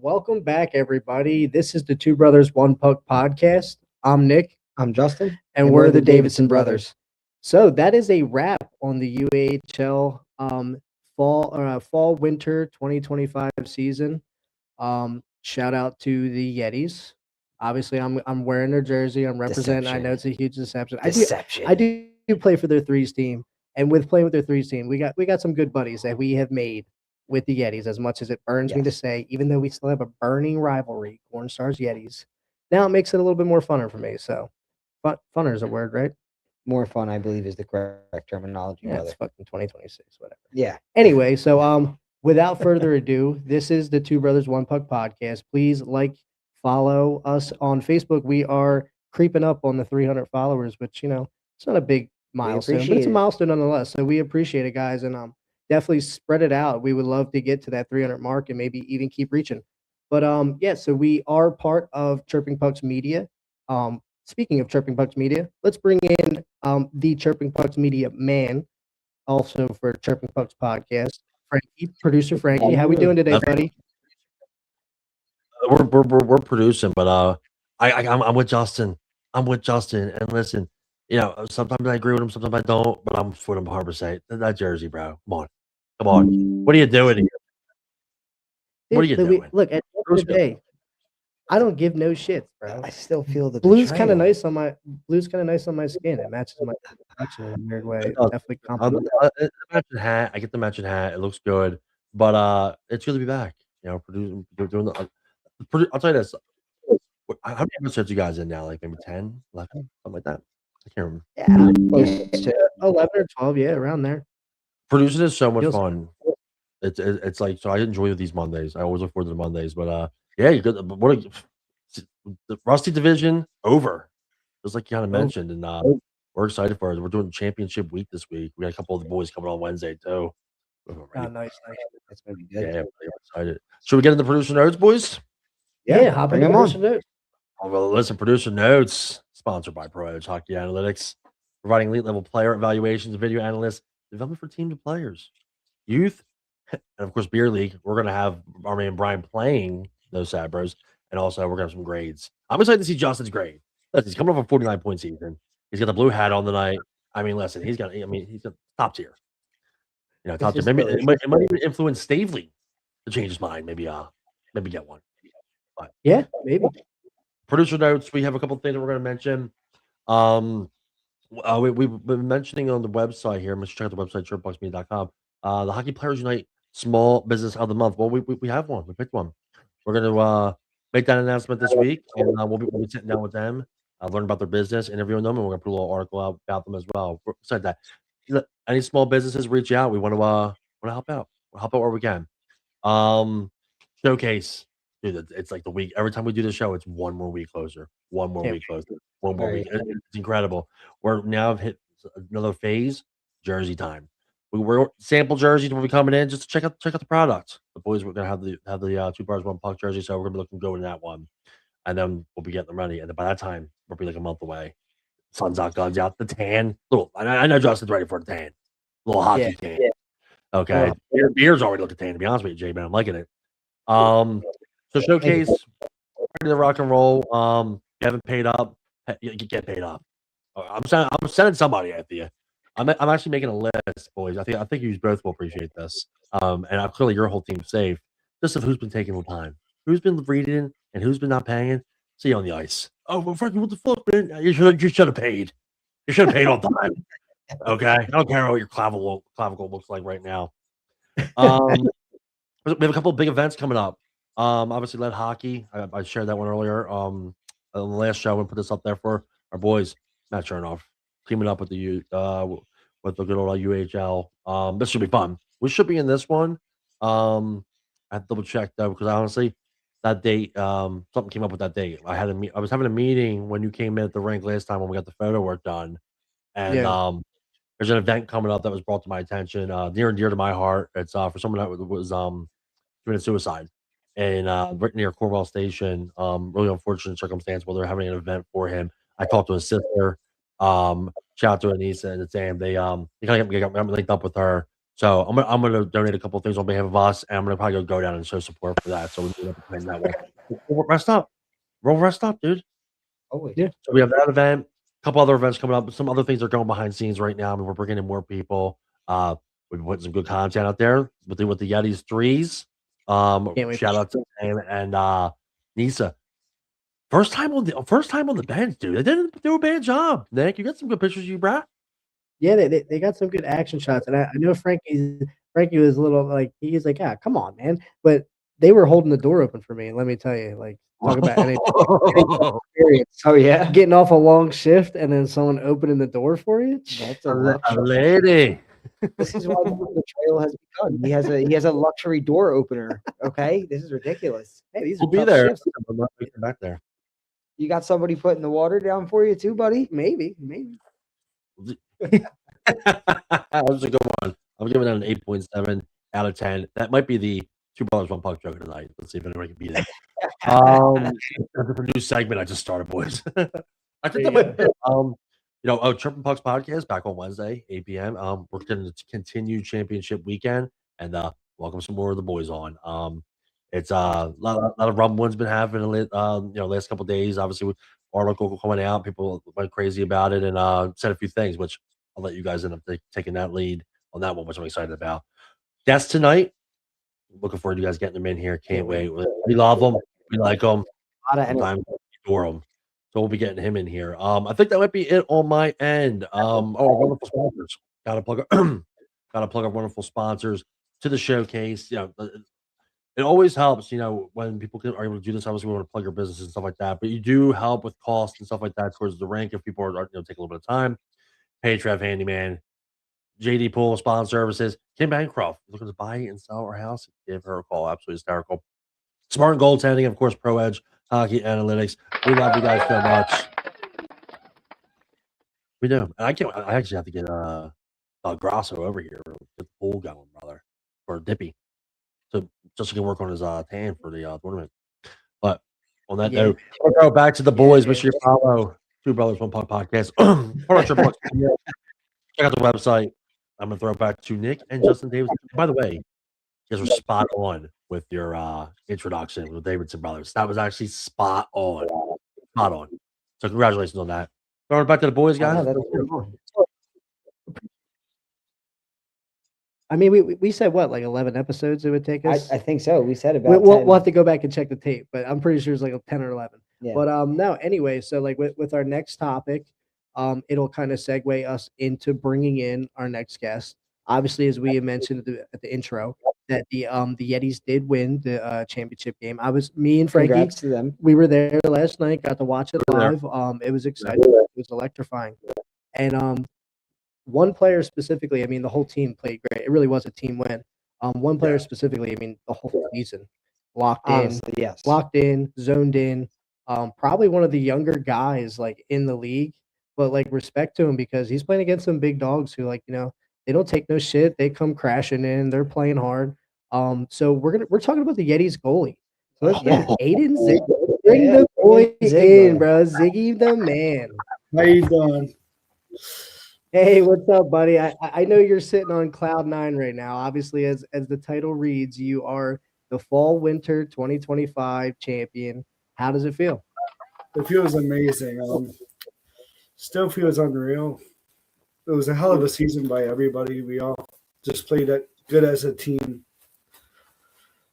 Welcome back, everybody. This is the Two Brothers One Puck podcast. I'm Nick, I'm Justin, and we're the Davidson brothers. So that is a wrap on the UAHL fall winter 2025 season. Shout out to the Yetis. Obviously, I'm wearing their jersey. I'm representing. I know it's a huge deception. I do play for their threes team, and with playing with their threes team, we got some good buddies that we have made with the Yetis. As much as it burns me to say, even though we still have a burning rivalry, Corn Stars Yetis. Now it makes it a little bit more funner for me. So, funner is a word, right? More fun, I believe, is the correct terminology. Yeah, brother. it's fucking 2026, whatever. Yeah. Anyway, so without further ado, this is the Two Brothers One Puck podcast. Please follow us on Facebook. We are creeping up on the 300 followers, which it's not a big milestone, but it's a milestone nonetheless. So we appreciate it, guys, and definitely spread it out. We would love to get to that 300 mark and maybe even keep reaching. But yeah, so we are part of Chirping Pucks Media. Speaking of Chirping Pucks Media, let's bring in the Chirping Pucks Media man, also for Chirping Pucks podcast, Frankie, producer Frankie. How we doing today, buddy? We're producing, but I'm with Justin. I'm with Justin, and listen, sometimes I agree with him, sometimes I don't, but I'm with him 100%. That jersey, bro. Come on. What are you doing here? What are you doing? Look, at the end of the day, I don't give no shits, bro. I still feel the blue's kind of nice on my skin. It matches my complexion in a weird way. Definitely compliment. The matching hat. I get the matching hat. It looks good, but it's good to be back. Producing, doing the. I'll tell you this. How many episodes you guys in now? Like maybe 10, 11, something like that. I can't remember. Yeah, close to 11 or 12. Yeah, around there. Producing is so much fun. It's like, so I enjoy these Mondays. I always look forward to the Mondays, but yeah, you good. The Rusty Division over, just like you kind of mentioned, and we're excited for it. We're doing championship week this week. We got a couple of the boys coming on Wednesday too. Oh, nice. That's gonna be good. Yeah, I'm excited. Should we get into producer notes, boys? Yeah, hop into producer notes. Oh, well, listen, producer notes sponsored by Pro Edge Hockey Analytics, providing elite level player evaluations, video analysts, development for teams of players, youth, and of course beer league. We're gonna have our man Brian playing those Sabros, and also we're gonna have some grades. I'm excited to see Justin's grade. Listen, he's coming off a 49-point season. He's got the blue hat on tonight. I mean, listen, he's got top tier. Top tier. Maybe it might even influence Stavely to change his mind. Maybe get one. But yeah, maybe. Producer notes. We have a couple of things that we're going to mention. We've been mentioning on the website here. Check out the website, shirtboxmedia.com. The Hockey Players Unite Small Business of the Month. Well, we have one. We picked one. We're going to make that announcement this week, and we'll be sitting down with them, learn about their business, interviewing them, and we're going to put a little article out about them as well. We're excited that any small businesses reach out. We want to help out. We'll help out where we can. Showcase. Dude, it's like the week. Every time we do the show, it's one more week closer. One more week closer. One more week. It's incredible. We're now hit another phase. Jersey time. We're sample jerseys will be coming in just to check out the product. The boys we're gonna have the Two Bars One Puck jersey, so we're gonna be looking good in that one, and then we'll be getting them ready. And then by that time, we'll be like a month away. Sun's out, guns out. The tan. I know Justin's ready for the tan. Little hockey tan. Yeah. Okay. Beer's already looking tan. To be honest with you, Jay, man, I'm liking it. So showcase, ready to rock and roll. You haven't paid up, you get paid up. I'm sending somebody after you. I'm actually making a list, boys. I think you both will appreciate this. And clearly your whole team's safe. Just of who's been taking the time, who's been reading, and who's been not paying. See you on the ice. Oh, well, Frankie, what the fuck, man? You should have paid. You should have paid on time. Okay, I don't care what your clavicle looks like right now. We have a couple of big events coming up. Obviously, Lead Hockey. I shared that one earlier. On the last show, I put this up there for our boys, Matt Chernoff, teaming up with the good old UAHL. This should be fun. We should be in this one. I have to double check though, because honestly, that date, something came up with that date. I was having a meeting when you came in at the rink last time when we got the photo work done, and there's an event coming up that was brought to my attention, near and dear to my heart. It's for someone that was committed suicide. And right near Cornwall Station, really unfortunate circumstance where they're having an event for him. I talked to his sister. Shout out to Anissa and Sam. They kind of got me linked up with her. So I'm gonna donate a couple of things on behalf of us, and I'm gonna probably go down and show support for that. So we can plan that way. Rest up, rest up, dude. Always. Yeah. So we have that event, a couple other events coming up. Some other things are going behind scenes right now. I mean, we're bringing in more people. We've put some good content out there with the Yetis threes. Can't wait Shout out to him and Nisa. First time on the bench, dude. They didn't do a bad job. Nick, you got some good pictures of you, brah. Yeah, they got some good action shots, and I know Frankie was a little like he's like, "Ah, come on, man!" But they were holding the door open for me, and let me tell you, like, talk about NHL experience. Oh yeah. Getting off a long shift and then someone opening the door for you. That's a a luxury. lady. This is what the trail has become. He has a luxury door opener. Okay, this is ridiculous. Hey, these We'll are be tough there. shifts. I'm not making back there. You got somebody putting the water down for you too, buddy? Maybe. That was a good one. I'm giving that an 8.7 out of 10. That might be the Two Brothers One Puck joke of the night. Let's see if anybody can beat it. That's a new segment I just started, boys. I think that might be it. Trippin' Pucks podcast back on Wednesday, 8 p.m. We're going to continue championship weekend and welcome some more of the boys on. It's a lot of rumblings been happening last couple of days. Obviously, with article coming out, people went crazy about it and said a few things, which I'll let you guys end up taking that lead on that one, which I'm excited about. That's tonight. Looking forward to you guys getting them in here. Can't wait. We love them. We like them. A lot of energy. Sometimes we adore them. So we'll be getting him in here. I think that might be it on my end. Wonderful sponsors. Gotta plug our wonderful sponsors to the showcase. It always helps, when people are able to do this. Obviously, we want to plug your business and stuff like that, but you do help with costs and stuff like that towards the rank if people are take a little bit of time. Hey, Trev Handyman, JD Pool Spawn Services, Kim Bancroft, looking to buy and sell our house, give her a call. Absolutely hysterical. Smart and Goaltending, of course, Pro Edge, Hockey Analytics. We love you guys so much. We do. And I actually have to get Grasso over here to get the pool going, brother, or Dippy. So just so he can work on his tan for the tournament. But on that note, we'll go back to the boys. Make sure you follow Two Brothers One Puck podcast. Check out the website. I'm gonna throw it back to Nick and Justin Davis. By the way, you guys were spot on with your introduction with the Davidson brothers. That was actually spot on. Spot on. So congratulations on that. Throwing it back to the boys, guys. I mean, we said what, like 11 episodes it would take us? I think so. We said about we'll have to go back and check the tape, but I'm pretty sure it's like 10 or 11. Yeah. But no, anyway, so like with our next topic, it'll kind of segue us into bringing in our next guest. Obviously, as we mentioned at the intro, that the Yetis did win the championship game. Me and Frankie, Congrats to them. We were there last night, got to watch it live. It was exciting. It was electrifying. And one player specifically, I mean, the whole team played great. It really was a team win. One player specifically, I mean, the whole season locked in, zoned in. Probably one of the younger guys like in the league, but like respect to him because he's playing against some big dogs who they don't take no shit. They come crashing in. They're playing hard. So we're talking about the Yetis goalie. So Aiden Ziggy, bring the boy in, bro. Ziggy the man. How you doing? Hey, what's up, buddy? I know you're sitting on cloud 9 right now. Obviously, as the title reads, you are the Fall Winter 2025 champion. How does it feel? It feels amazing. Still feels unreal. It was a hell of a season by everybody. We all just played it good as a team.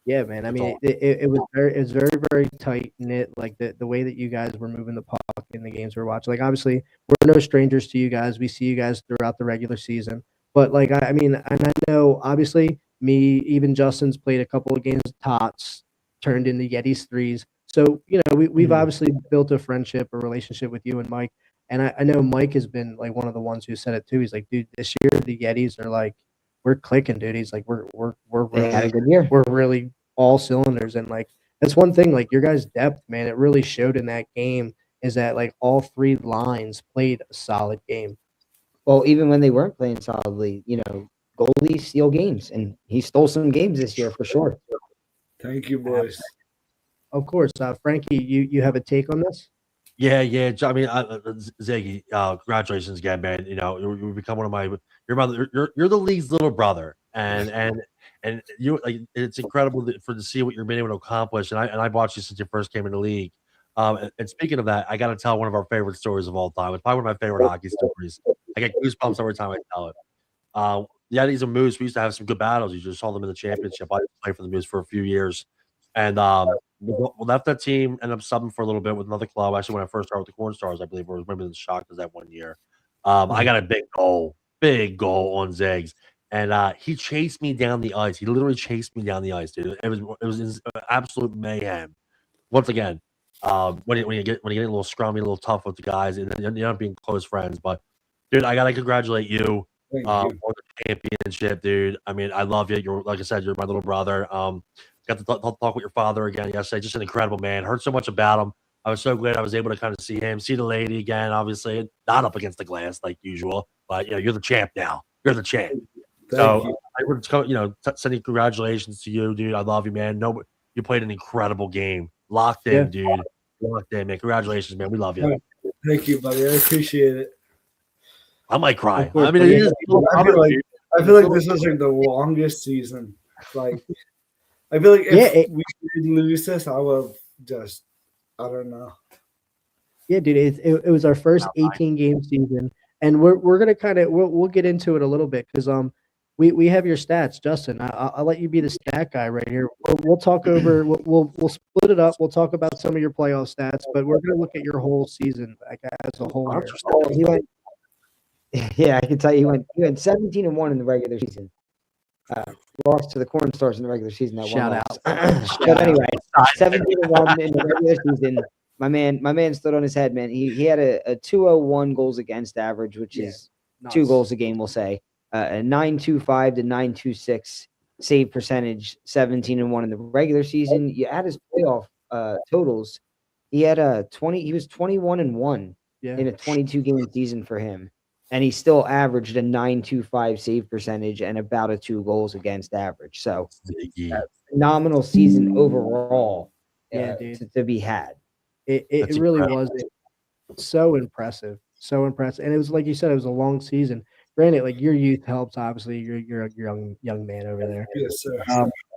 Yeah, man. I mean, it was very, very tight knit. Like the way that you guys were moving the puck in the games we're watching. Like obviously, we're no strangers to you guys. We see you guys throughout the regular season. But like I mean, and I know obviously even Justin's played a couple of games. Tots turned into Yetis threes. So we've obviously built a friendship, a relationship with you and Mike. And I know Mike has been like one of the ones who said it too. He's like, dude, this year the Yetis are like, we're clicking, dude. He's like, we're really, had a good year. We're really all cylinders, and like that's one thing. Like your guys' depth, man, it really showed in that game. Is that like all three lines played a solid game? Well, even when they weren't playing solidly, goalies steal games, and he stole some games this year for sure. Thank you, boys. Of course, Frankie, you have a take on this? Yeah. I mean, Ziggy, congratulations again, man. You become one of my you're the league's little brother, and you like it's incredible to see what you're being able to accomplish. And I watched you since you first came in the league. And speaking of that, I got to tell one of our favorite stories of all time. It's probably one of my favorite hockey stories. I get goosebumps every time I tell it. The Yetis and Moose, we used to have some good battles. You just saw them in the championship. I played for the Moose for a few years, and we left that team. Ended up subbing for a little bit with another club. Actually, when I first started with the Corn Stars, I believe, or maybe the Shockers that one year. I got a big goal on Zegs, and he chased me down the ice. He literally chased me down the ice, dude. It was absolute mayhem. Once again, when you get a little scrummy, a little tough with the guys, and then you end up being close friends. But dude, I gotta congratulate you. On the championship, dude. I mean, I love you. You're like I said, you're my little brother. Got to talk with your father again yesterday. Just an incredible man. Heard so much about him. I was so glad I was able to kind of see him, see the lady again. Obviously, not up against the glass like usual, but you're the champ now. You're the champ. So I would, sending congratulations to you, dude. I love you, man. No, you played an incredible game. Locked in, dude. Locked in, man. Congratulations, man. We love you. Thank you, buddy. I appreciate it. I might cry. I mean, I feel like this was like the longest season. Like, I feel like if we did lose this, I would just, I don't know. Yeah, dude, it was our first 18-game season, and we're gonna kind of we'll get into it a little bit because we have your stats, Justin. I'll let you be the stat guy right here. We'll talk over. We'll split it up. We'll talk about some of your playoff stats, but we're gonna look at your whole season like as a whole. Yeah, I can tell you he went 17-1 in the regular season. Lost to the Corn Stars in the regular season. That Shout one out. But anyway, 17-1 in the regular season. My man stood on his head, man. He had a 201 goals against average, which is nuts. 2 goals a game, we'll say. A 925 to 926 save percentage, 17-1 in the regular season. You add his playoff totals. He had he was 21-1 in a 22-game season for him. And he still averaged a 925 save percentage and about a 2 goals against average. So phenomenal season overall to be had. It really was so impressive. So impressive. And it was like you said, it was a long season. Granted, like your youth helps, obviously. You're a young man over there. Yes, sir.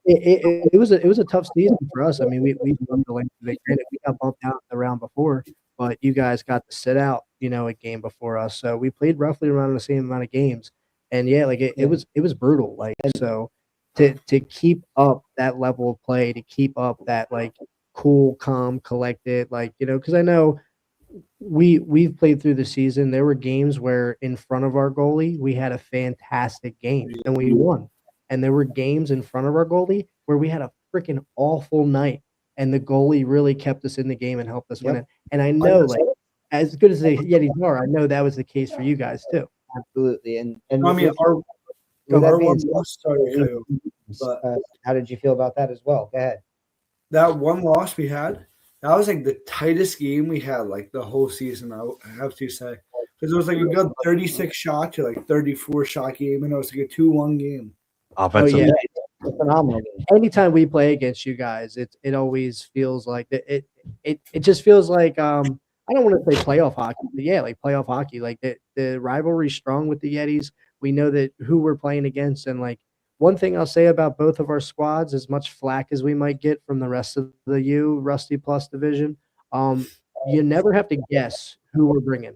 It was a tough season for us. I mean, we loved the length of it. Granted, we got bumped out the round before, but you guys got to sit out, a game before us. So we played roughly around the same amount of games. And it was brutal. Like, so to keep up that level of play, to keep up that like cool, calm, collected, like, because I know we've played through the season. There were games where in front of our goalie, we had a fantastic game and we won. And there were games in front of our goalie where we had a freaking awful night. And the goalie really kept us in the game and helped us win it. And I know, like, as good as the Yetis are, I know that was the case for you guys too. Absolutely. And I mean, our one loss started. But how did you feel about that as well? Go ahead. That one loss we had, that was like the tightest game we had like the whole season. I have to say, because it was like a good 36 shot to like 34 shot game, and it was like a 2-1 game. Offensively. Phenomenal. Anytime we play against you guys, it always feels like it just feels like I don't want to say playoff hockey, but like playoff hockey. Like the rivalry's strong with the Yetis. We know that who we're playing against, and like one thing I'll say about both of our squads, as much flack as we might get from the rest of the Rusty Plus division, you never have to guess who we're bringing.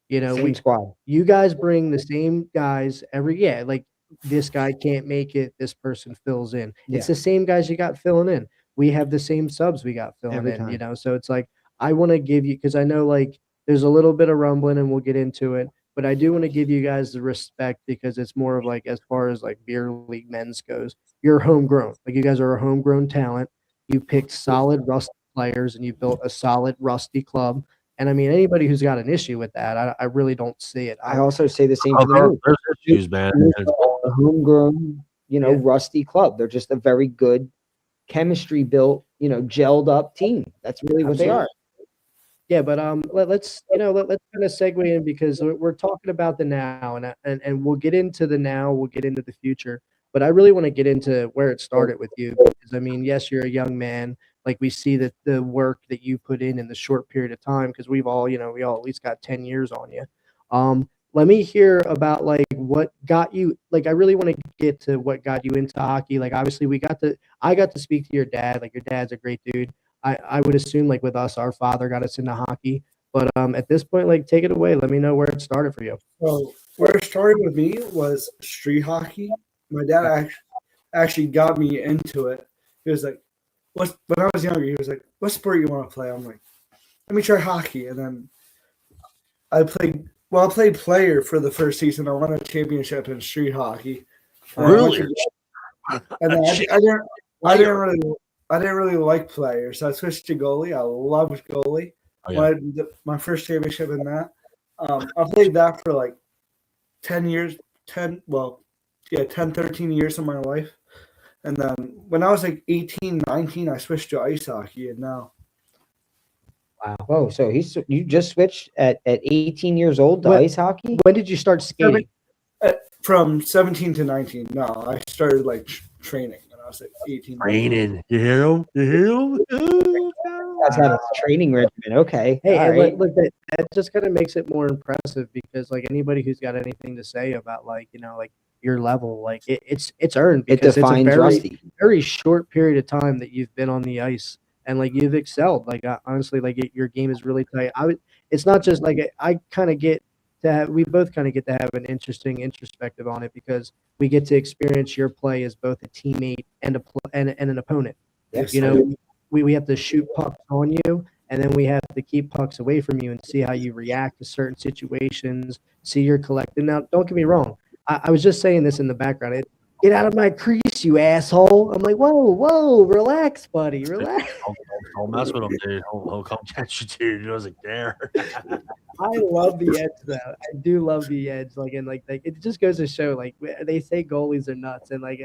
Same squad. You guys bring the same guys every like this guy can't make it, this person fills in. It's the same guys you got filling in. We have the same subs we got filling every in, time. So it's like I want to give you, because I know like there's a little bit of rumbling and we'll get into it, but I do want to give you guys the respect because it's more of like as far as like beer league men's goes, you're homegrown. Like you guys are a homegrown talent. You picked solid Rusty players and you built a solid Rusty club. And I mean, anybody who's got an issue with that, I really don't see it. I also say the same for the there's issues, man. A homegrown, Rusty club. They're just a very good chemistry built, gelled up team. That's really what they are. Yeah, but let's kind of segue in because we're talking about the now, and we'll get into the now, we'll get into the future. But I really want to get into where it started with you because I mean, yes, you're a young man. Like we see that the work that you put in the short period of time because we all at least got 10 years on you. let me hear about like what got you. Like, I really want to get to what got you into hockey. Like, obviously, I got to speak to your dad. Like, your dad's a great dude. I would assume like with us, our father got us into hockey. But at this point, like, take it away. Let me know where it started for you. So where it started with me was street hockey. My dad actually got me into it. He was like, when I was younger, he was like, what sport you want to play? I'm like, let me try hockey. And then I played player for the first season. I won a championship in street hockey. Really? And then I didn't really like player, so I switched to goalie. I loved goalie. Oh, yeah. My first championship in that. I played that for like 10 years, 13 years of my life. And then when I was like 18, 19, I switched to ice hockey, and now. Wow. Whoa. So you just switched at 18 years old to ice hockey? When did you start skating? From 17 to 19. No, I started like training when I was like 18. Training. You hear him? That's not a training regimen. Okay. Hey, All and right. look, that just kind of makes it more impressive because like anybody who's got anything to say about like like your level, like it's earned It because it's a defines Rusty. very short period of time that you've been on the ice and like you've excelled. Like honestly, like your game is really tight. It's not just like I kind of get to have, we both kind of get to have an interesting introspective on it because we get to experience your play as both a teammate and and an opponent. Yes, You know, we have to shoot pucks on you, and then we have to keep pucks away from you and see how you react to certain situations, see your collective. Now, don't get me wrong. I was just saying this in the background. Get out of my crease, you asshole. I'm like, whoa, relax, buddy, relax. Don't mess with him, dude. He'll come catch you, dude. He doesn't care. I love the edge, though. I do love the edge. Like, and like it just goes to show, like, they say goalies are nuts, and like,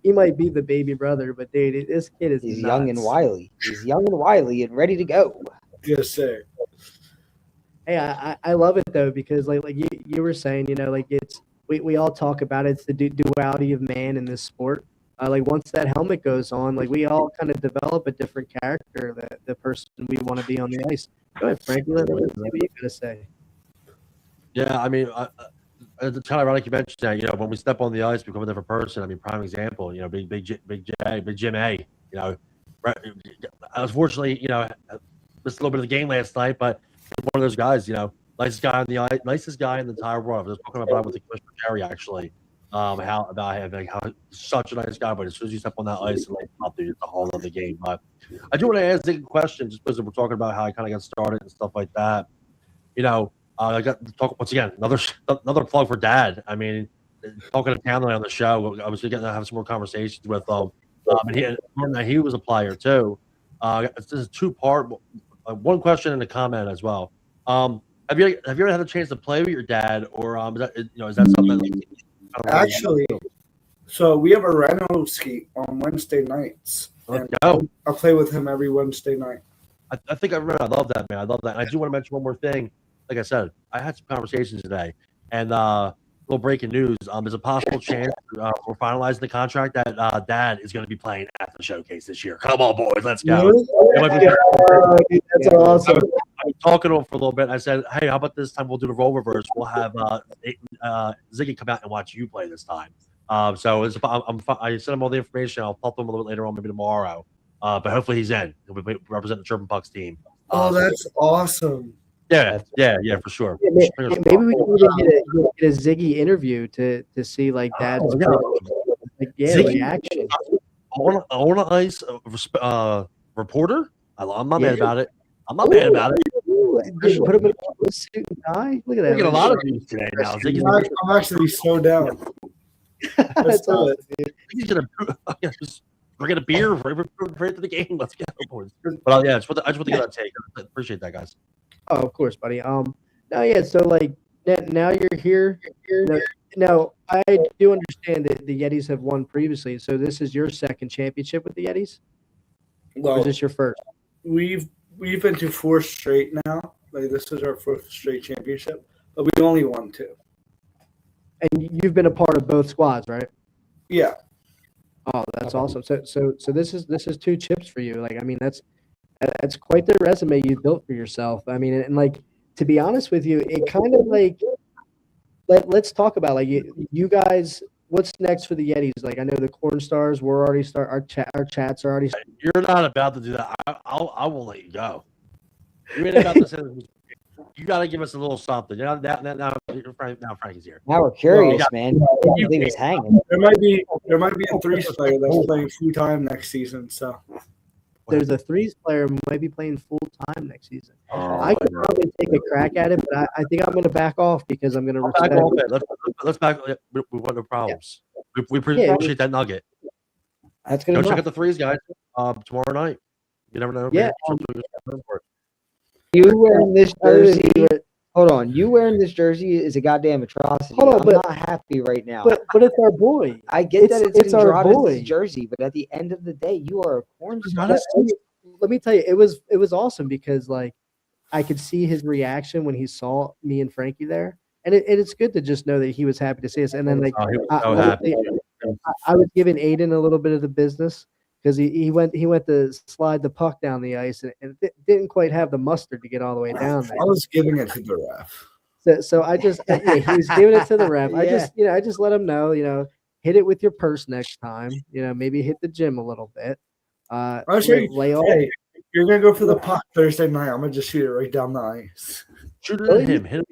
he might be the baby brother, but dude, this kid is He's nuts. young and wily. He's young and wily and ready to go. Yes, sir. Hey, I love it though because like you were saying, like we all talk about it. It's the duality of man in this sport. Like once that helmet goes on, like we all kind of develop a different character, the person we want to be on the ice. Go ahead, Frankie. Let's see what you got to say. Yeah, I mean, it's kind of ironic you mentioned that. When we step on the ice, we become a different person. I mean, prime example. Big Jim A. Unfortunately, missed a little bit of the game last night, but one of those guys. Nicest guy on the ice, nicest guy in the entire world. I was talking about it with the Commissioner Jerry actually. How about him, like how such a nice guy, but as soon as you step on that ice, like, dude, it's a whole other game. But I do want to ask a question, just because we're talking about how I kind of got started and stuff like that. I got to talk once again. Another plug for Dad. I mean, talking to Townley on the show, I was getting to have some more conversations with him. And he was a player too. This is a two-part. One question and a comment as well. Have you ever had a chance to play with your dad, or is that something that Actually, so we have a Reno skate on Wednesday nights. Let's go. I play with him every Wednesday night. I think I remember. I love that, man. I love that. And I do want to mention one more thing. Like I said, I had some conversations today, and little breaking news. There's a possible chance we're finalizing the contract that Dad is going to be playing at the showcase this year. Come on, boys, let's go. That's awesome. I was talking to him for a little bit. I said, "Hey, how about this time we'll do the role reverse? We'll have Ziggy come out and watch you play this time." So I sent him all the information. I'll pop him a little bit later on, maybe tomorrow. But hopefully he's in. He'll be representing the Chirpin Pucks team. Oh, that's awesome. Yeah, for sure. Yeah, maybe we can even get a Ziggy interview to see like Dad's reaction. On an ice reporter. I'm not mad about it. I'm not mad about it. Put him in a suit and tie. Look at that. We get a lot of these today now. I'm actually so down. That's awesome, dude. He's gonna just get a beer right to the game. Let's go, boys. But I just want to get that take. I appreciate that, guys. Oh, of course, buddy. So like now you're here. Now I do understand that the Yetis have won previously. So this is your second championship with the Yetis? Or is this your first? We've been to 4 straight now. Like this is our 4th straight championship, but we only won 2. And you've been a part of both squads, right? Yeah. Oh, that's awesome. So this is 2 chips for you. Like, I mean, that's quite the resume you built for yourself. I mean, and like, to be honest with you, it kind of like let's talk about like you guys. What's next for the Yetis? Like I know the Corn Stars. We're already start our chats are already. You're not about to do that. I will let you go. You ain't about to say you got to give us a little something. You know, now Frankie's here. Now we're curious, man. You leave us hanging. There might be a threes player that's playing full time next season. So There's a threes player who might be playing full time next season. Oh, I could probably take a crack at it, but I think I'm going to back off because I'm going to back respect. off it. Let's back. We want no problems. Yeah. We appreciate that nugget. That's good. Go check out the threes, guys. Tomorrow night. You never know. Yeah. You wearing this jersey? Hold on. You wearing this jersey is a goddamn atrocity. Hold on, I'm not happy right now. But it's our boy. I get that it's our boy jersey, but at the end of the day, you are a Corn Star. Let me tell you, it was awesome because like I could see his reaction when he saw me and Frankie there, and it's good to just know that he was happy to see us. And then like I was giving Aiden a little bit of the business because he went to slide the puck down the ice and it didn't quite have the mustard to get all the way down there. I was giving it to the ref. So I just he was giving it to the ref. I just let him know, hit it with your purse next time. Maybe hit the gym a little bit. I'll show you. Hey, you're gonna go for the puck Thursday night. I'm gonna just shoot it right down the ice. Shoot it at him. Hit him.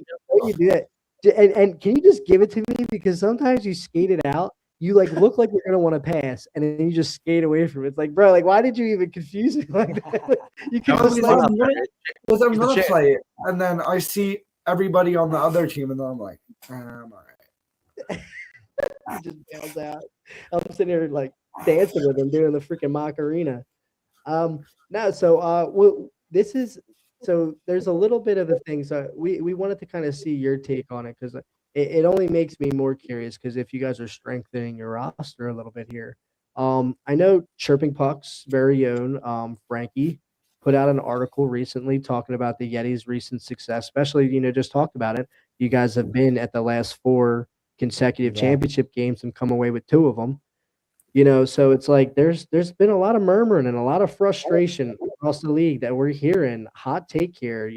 You do that. And can you just give it to me? Because sometimes you skate it out. You like look like you're gonna want to pass, and then you just skate away from it. It's like, bro, like why did you even confuse me like that? You can just because I'm gonna play it, and then I see everybody on the other team, and then I'm like, I'm all right. He just bails out. I'm sitting here like dancing with him, doing the freaking Macarena. So there's a little bit of a thing. So we wanted to kind of see your take on it because it only makes me more curious because if you guys are strengthening your roster a little bit here. I know Chirping Puck's very own Frankie put out an article recently talking about the Yetis' recent success, especially, just talked about it. You guys have been at the last 4 consecutive championship games and come away with 2 of them. So it's like there's been a lot of murmuring and a lot of frustration across the league that we're hearing. Hot take here,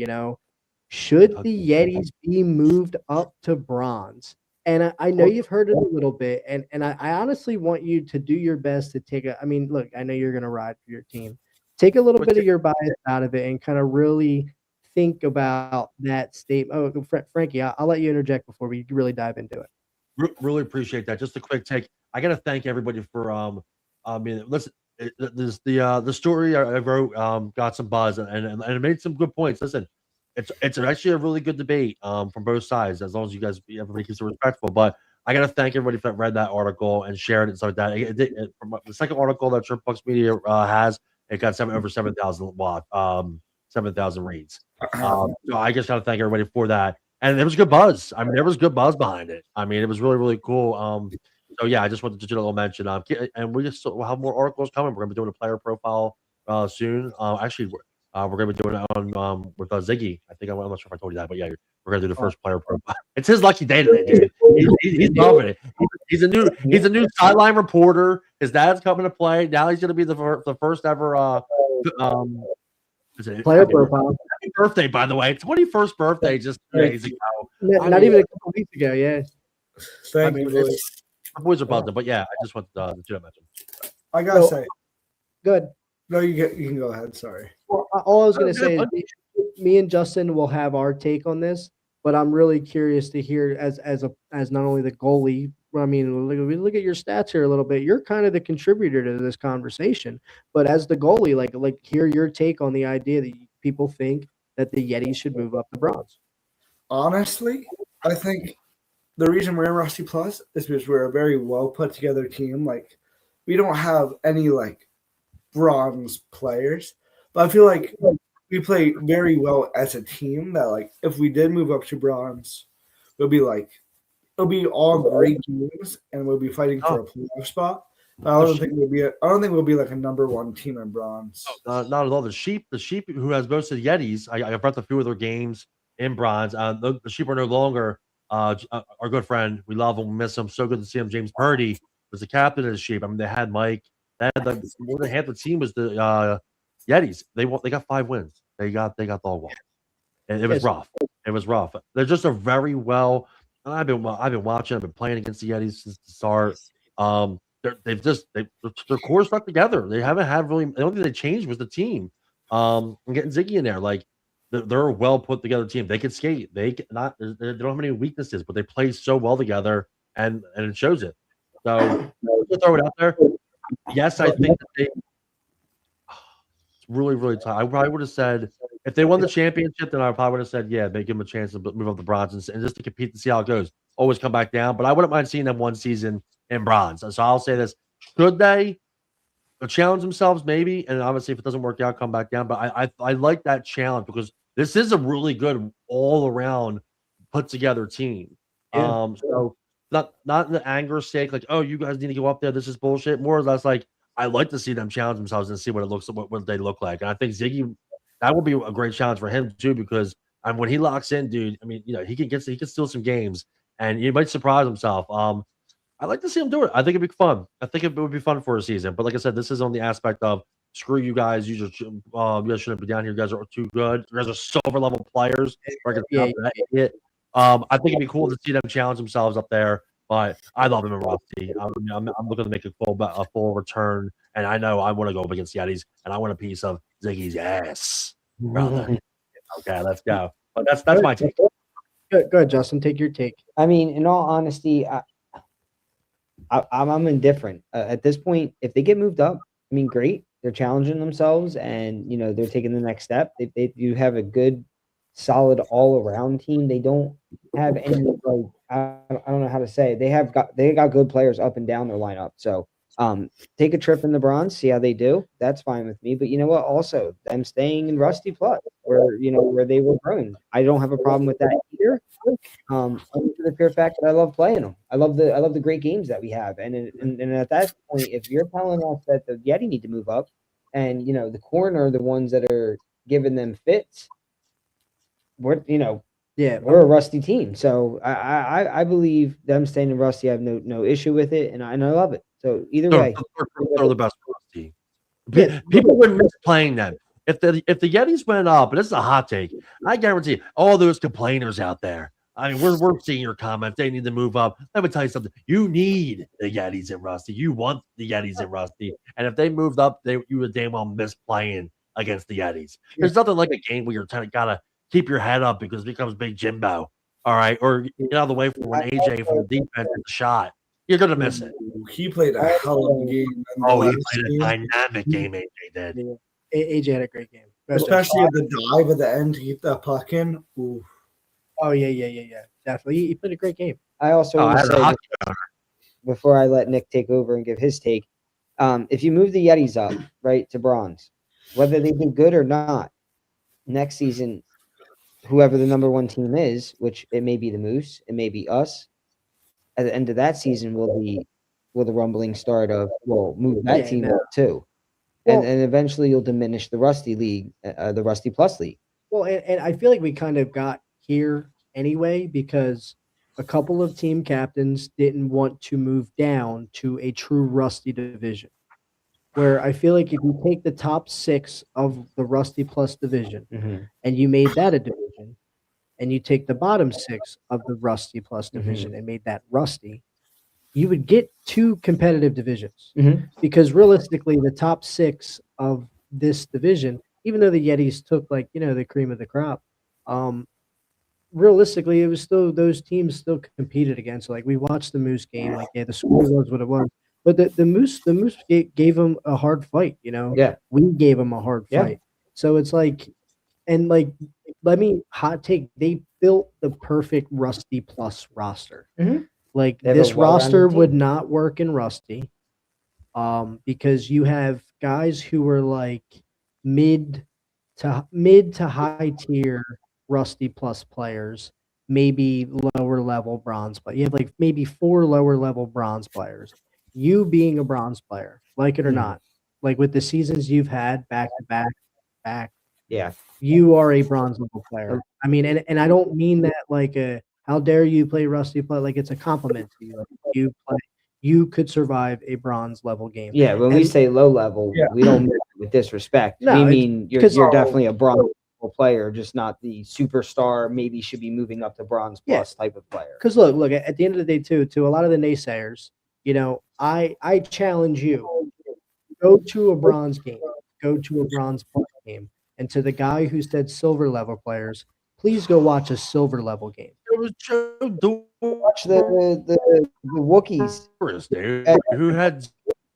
should the Yetis be moved up to bronze? And I know you've heard it a little bit, and I honestly want you to do your best to take look, I know you're going to ride for your team. Take a little bit of your bias out of it and kind of really think about that statement. Oh, Frankie, I'll let you interject before we really dive into it. Really appreciate that. Just a quick take. I got to thank everybody for listen. The story I wrote got some buzz and it made some good points. Listen, it's actually a really good debate from both sides as long as everybody keeps it respectful. But I got to thank everybody that read that article and shared it and stuff like that. From the second article that Trip Bucks Media has, it got over 7,000 reads. So I just got to thank everybody for that. And there was good buzz. I mean, there was good buzz behind it. I mean, it was really, really cool. So yeah, I just wanted to do a little mention. And we'll have more articles coming. We're gonna be doing a player profile soon. Actually, we're gonna be doing it on with Ziggy. I'm not sure if I told you that, but yeah, we're gonna do the first player profile. It's his lucky day today, dude. He's loving it. He's a new sideline reporter. His dad's coming to play. Now he's gonna be the first ever player profile. Happy birthday, by the way. 21st birthday just 2 days ago. Not even a couple weeks ago, yeah. Thank you, boys. My boys are buzzing, but yeah, I just want to mention. I gotta say, good. No, you can go ahead. Sorry. Well, all I was gonna say is me and Justin will have our take on this, but I'm really curious to hear as not only the goalie. I mean, look at your stats here a little bit. You're kind of the contributor to this conversation, but as the goalie, like hear your take on the idea that people think that the Yetis should move up to bronze. Honestly, I think the reason we're in Rusty Plus is because we're a very well put together team. Like, we don't have any bronze players, but I feel like we play very well as a team. That if we did move up to bronze, it'll be all great games, and we'll be fighting for a playoff spot. But I don't think we'll be like a number 1 team in bronze. Not at all. The sheep who has most of the Yetis. I brought a few of their games in bronze. The sheep are no longer our good friend. We love him, we miss him. So good to see him. James Purdy was the captain of the sheep. I mean, they had Mike. They had more than half the team was the Yetis. They got 5 wins. They got dog walk. And it was rough. It was rough. They're just a very well I've been watching. I've been playing against the Yetis since the start. Their core stuck together. They haven't had really. The only thing they changed was the team. And getting Ziggy in there, like they're a well put together team. They can skate. They don't have any weaknesses, but they play so well together, and it shows it. So to throw it out there. Yes, I think that it's really, really tough. I probably would have said if they won the championship, then I probably would have said, yeah, they give them a chance to move up the bronze and just to compete and see how it goes. Always come back down, but I wouldn't mind seeing them one season in bronze. So I'll say this: should they challenge themselves, maybe, and obviously if it doesn't work out, come back down. But I like that challenge because this is a really good all around put together team. Yeah. So not in the anger sake, like, oh, you guys need to go up there. This is bullshit. More or less like I like to see them challenge themselves and see what it looks what they look like. And I think Ziggy, that would be a great challenge for him too, because when he locks in, dude, I mean, he can steal some games and he might surprise himself. I'd like to see him do it. I think it'd be fun. I think it would be fun for a season. But like I said, this is on the aspect of screw you guys. You guys shouldn't be down here. You guys are too good. You guys are silver level players. I think it'd be cool to see them challenge themselves up there. But I love them in Rusty. I'm looking to make a full return, and I know I want to go up against Yetis, and I want a piece of Ziggy's ass, brother. Okay, let's go. But that's my take. Go ahead, Justin. Take your take. I mean, in all honesty, I'm indifferent at this point. If they get moved up, I mean, great. They're challenging themselves, and they're taking the next step. They do have a good, solid all around team. They don't have any like I don't know how to say. They got good players up and down their lineup. So take a trip in the bronze, see how they do. That's fine with me. But you know what? Also, them staying in Rusty Plus, where they were growing. I don't have a problem with that either. For the pure fact that I love playing them. I love the great games that we have. And at that point, if you're telling us that the Yeti need to move up, and the corner are the ones that are giving them fits, we're a Rusty team. So I believe them staying in Rusty. I have no issue with it, and I love it. So either way, they're the best Rusty. People wouldn't miss playing them. If the Yetis went up, and this is a hot take, I guarantee all those complainers out there. I mean, we're seeing your comments. They need to move up. Let me tell you something. You need the Yetis in Rusty. You want the Yetis in Rusty. And if they moved up, you would damn well miss playing against the Yetis. There's nothing like a game where you're gotta keep your head up because it becomes Big Jimbo. All right, or get out of the way for an AJ for the defense and the shot. You're gonna miss it. He played a hell of a game. Oh, he played a dynamic game. AJ did. Yeah. AJ had a great game, especially at the dive at the end to keep that puck in. Ooh. Oh yeah, definitely. He played a great game. I also want to say before I let Nick take over and give his take, if you move the Yetis up right to bronze, whether they do good or not, next season, whoever the number one team is, which it may be the Moose, it may be us, at the end of that season will the rumbling start of move that team up too. Well, and eventually you'll diminish the Rusty League, the Rusty Plus League. Well, and I feel like we kind of got here anyway because a couple of team captains didn't want to move down to a true Rusty division. Where I feel like if you take the top 6 of the Rusty Plus division and you made that a division, and you take the bottom 6 of the Rusty Plus division and made that Rusty, you would get 2 competitive divisions. Because realistically, the top 6 of this division, even though the Yetis took the cream of the crop, realistically, it was still those teams still competed against. So, we watched the Moose game, the score was what it was. But the Moose gave them a hard fight, We gave them a hard fight. So it's let me hot take. They built the perfect Rusty Plus roster. This roster would not work in Rusty, because you have guys who are mid to high tier Rusty Plus players, maybe lower level bronze, but you have maybe 4 lower level bronze players. You being a bronze player, like it or not, with the seasons you've had back to back, you are a bronze level player. I mean, and I don't mean that how dare you play Rusty Plus, it's a compliment to you. You could survive a bronze level game. Yeah, when we say low level, we don't mean it with disrespect. No, we mean you're definitely a bronze player, just not the superstar. Maybe should be moving up to bronze plus type of player. Because look, at the end of the day, too, to a lot of the naysayers, I challenge you, go to a bronze game, go to a bronze plus game, and to the guy who said silver level players, please go watch a silver level game. It was Joe Watch the Wookiees. dude, who had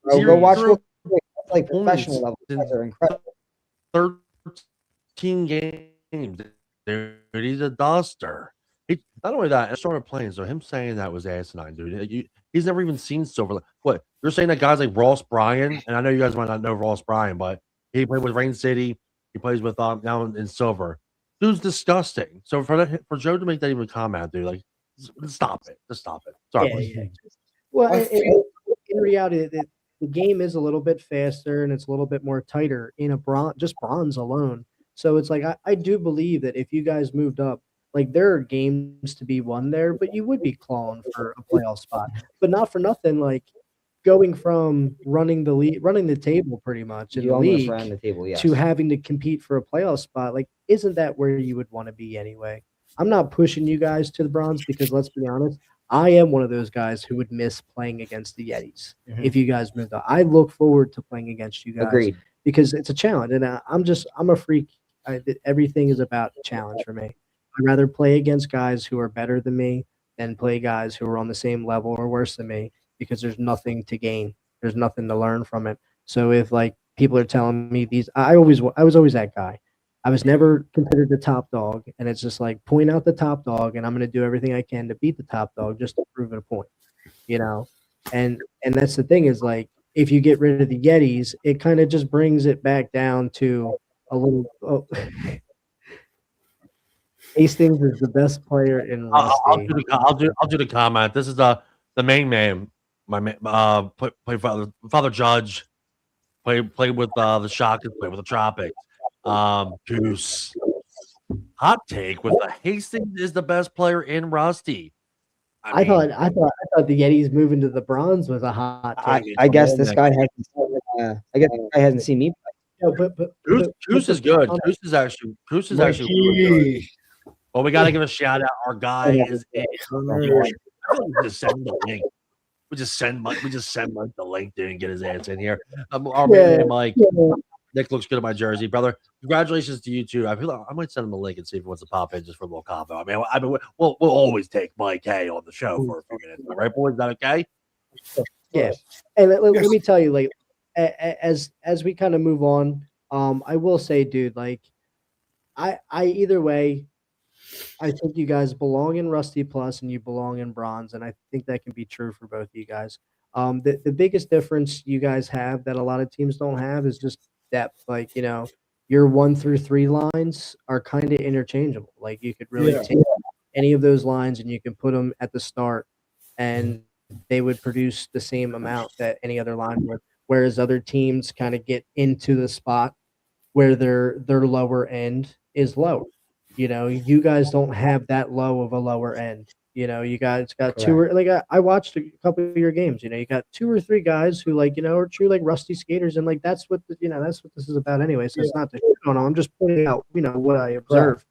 Go watch zero Wookiees. That's like points professional level. in Guys are incredible. 13 games. Dude, he's a duster. Not only that, and started playing. So him saying that was asinine, dude. He's never even seen silver. What you're saying that guys like Ross Bryan, and I know you guys might not know Ross Bryan, but he played with Rain City. He plays with now in silver. Dude's disgusting. So for Joe to make that even comment, dude, like stop it. Just stop it. Sorry. Yeah. Well, in reality, the game is a little bit faster and it's a little bit more tighter in just bronze alone. So it's like I do believe that if you guys moved up, like there are games to be won there, but you would be clawing for a playoff spot. But not for nothing, like going from running the table pretty much in the league ran the table, yes, to having to compete for a playoff spot, like isn't that where you would want to be anyway? I'm not pushing you guys to the bronze because let's be honest, I am one of those guys who would miss playing against the Yetis if you guys moved up. I look forward to playing against you guys. Agreed. Because it's a challenge, and I'm a freak. Everything is about challenge for me. I'd rather play against guys who are better than me than play guys who are on the same level or worse than me because there's nothing to gain. There's nothing to learn from it. So if like people are telling me I was always that guy. I was never considered the top dog, and it's just like point out the top dog, and I'm going to do everything I can to beat the top dog just to prove it a point, And that's the thing is like if you get rid of the Yetis, it kind of just brings it back down to a little. Oh. Hastings is the best player in Rusty. I'll do the comment. This is the main man. My man, played Father Judge. Played with the Shockers. Played with the Tropics. Goose. Hot take with the Hastings is the best player in Rusty. I thought the Yetis moving to the bronze was a hot take. I guess this guy hasn't. I guess this guy hasn't seen me play. No, but Goose is good. Goose is actually really good. Well, we got to give a shout out. Our guy is in. We just send the link. We just send Mike the link there and get his ass in here. Our man Mike. Nick looks good in my jersey, brother. Congratulations to you too. I might send him a link and see if he wants to pop in just for a little convo. I mean, we'll always take Mike Hay on the show for a few minutes, right, boys? Is that okay? Yeah. And let me tell you, like, as we kind of move on, I will say, dude, like, I either way, I think you guys belong in Rusty Plus and you belong in Bronze, and I think that can be true for both of you guys. The biggest difference you guys have that a lot of teams don't have is just depth. Like, your 1 through 3 lines are kind of interchangeable. Like, you could really take any of those lines and you can put them at the start, and they would produce the same amount that any other line would. Whereas other teams kind of get into the spot where their lower end is lower. You guys don't have that low of a lower end. You guys got correct. I watched a couple of your games. You got 2 or 3 guys who are true like rusty skaters, and like that's what that's what this is about anyway. So it's not to shit on them. I'm just pointing out what I observe.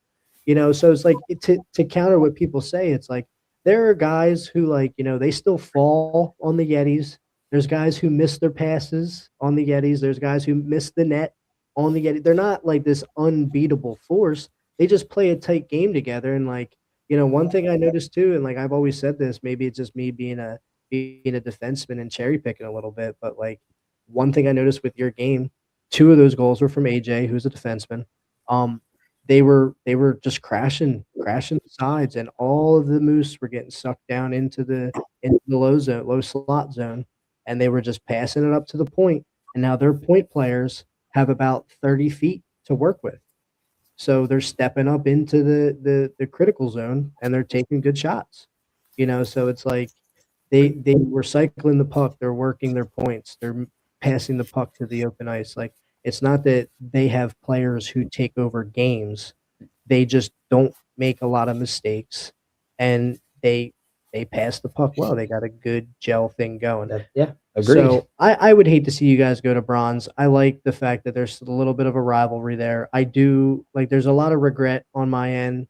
Right. So it's like to counter what people say. It's like there are guys who they still fall on the Yetis. There's guys who miss their passes on the Yetis. There's guys who miss the net on the Yetis. They're not like this unbeatable force. They just play a tight game together. And one thing I noticed too, and I've always said this, maybe it's just me being a defenseman and cherry picking a little bit, but one thing I noticed with your game, 2 of those goals were from AJ, who's a defenseman. They were just crashing the sides, and all of the Moose were getting sucked down into the low slot zone, and they were just passing it up to the point. And now their point players have about 30 feet to work with. So they're stepping up into the critical zone, and they're taking good shots. So it's like they were cycling the puck, they're working their points, they're passing the puck to the open ice. It's not that they have players who take over games. They just don't make a lot of mistakes, and they they pass the puck well. They got a good gel thing going. Yeah, agreed. So I would hate to see you guys go to bronze. I like the fact that there's a little bit of a rivalry there. I do like there's a lot of regret on my end,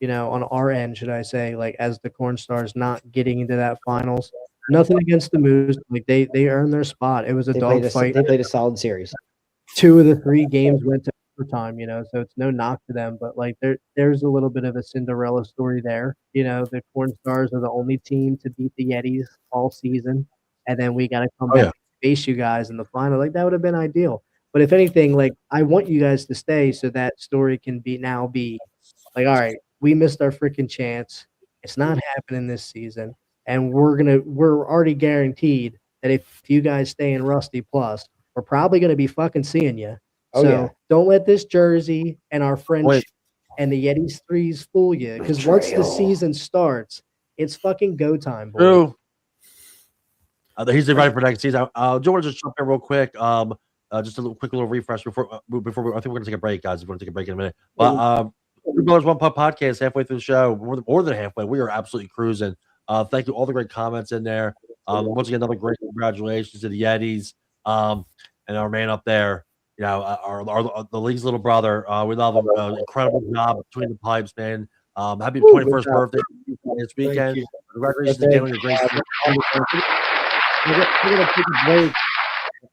on our end, should I say, like as the Corn Stars not getting into that finals. Nothing against the Moose. Like they earned their spot. It was a dogfight. They played a solid series. 2 of the 3 games went to overtime, so it's no knock to them, but like there's a little bit of a Cinderella story there. The Corn Stars are the only team to beat the Yetis all season, and then we got to come back and face you guys in the final. Like that would have been ideal. But if anything, like I want you guys to stay so that story can be like, all right, we missed our freaking chance. It's not happening this season, and we're already guaranteed that if you guys stay in Rusty Plus, we're probably going to be fucking seeing you. So don't let this jersey and our friendship and the Yetis threes fool you. Because once the season starts, it's fucking go time, boy. True. He's invited for next season. George, just jump in real quick. Just a quick little refresh before I think we're going to take a break, guys. We're going to take a break in a minute. But Two Brothers One Puck podcast halfway through the show, more than halfway. We are absolutely cruising. Thank you all the great comments in there. Once again, another great congratulations to the Yetis. And our man up there, the league's little brother. We love him. Incredible job between the pipes, man. Happy 21st birthday this weekend. Congratulations again on your great. We're gonna take a break.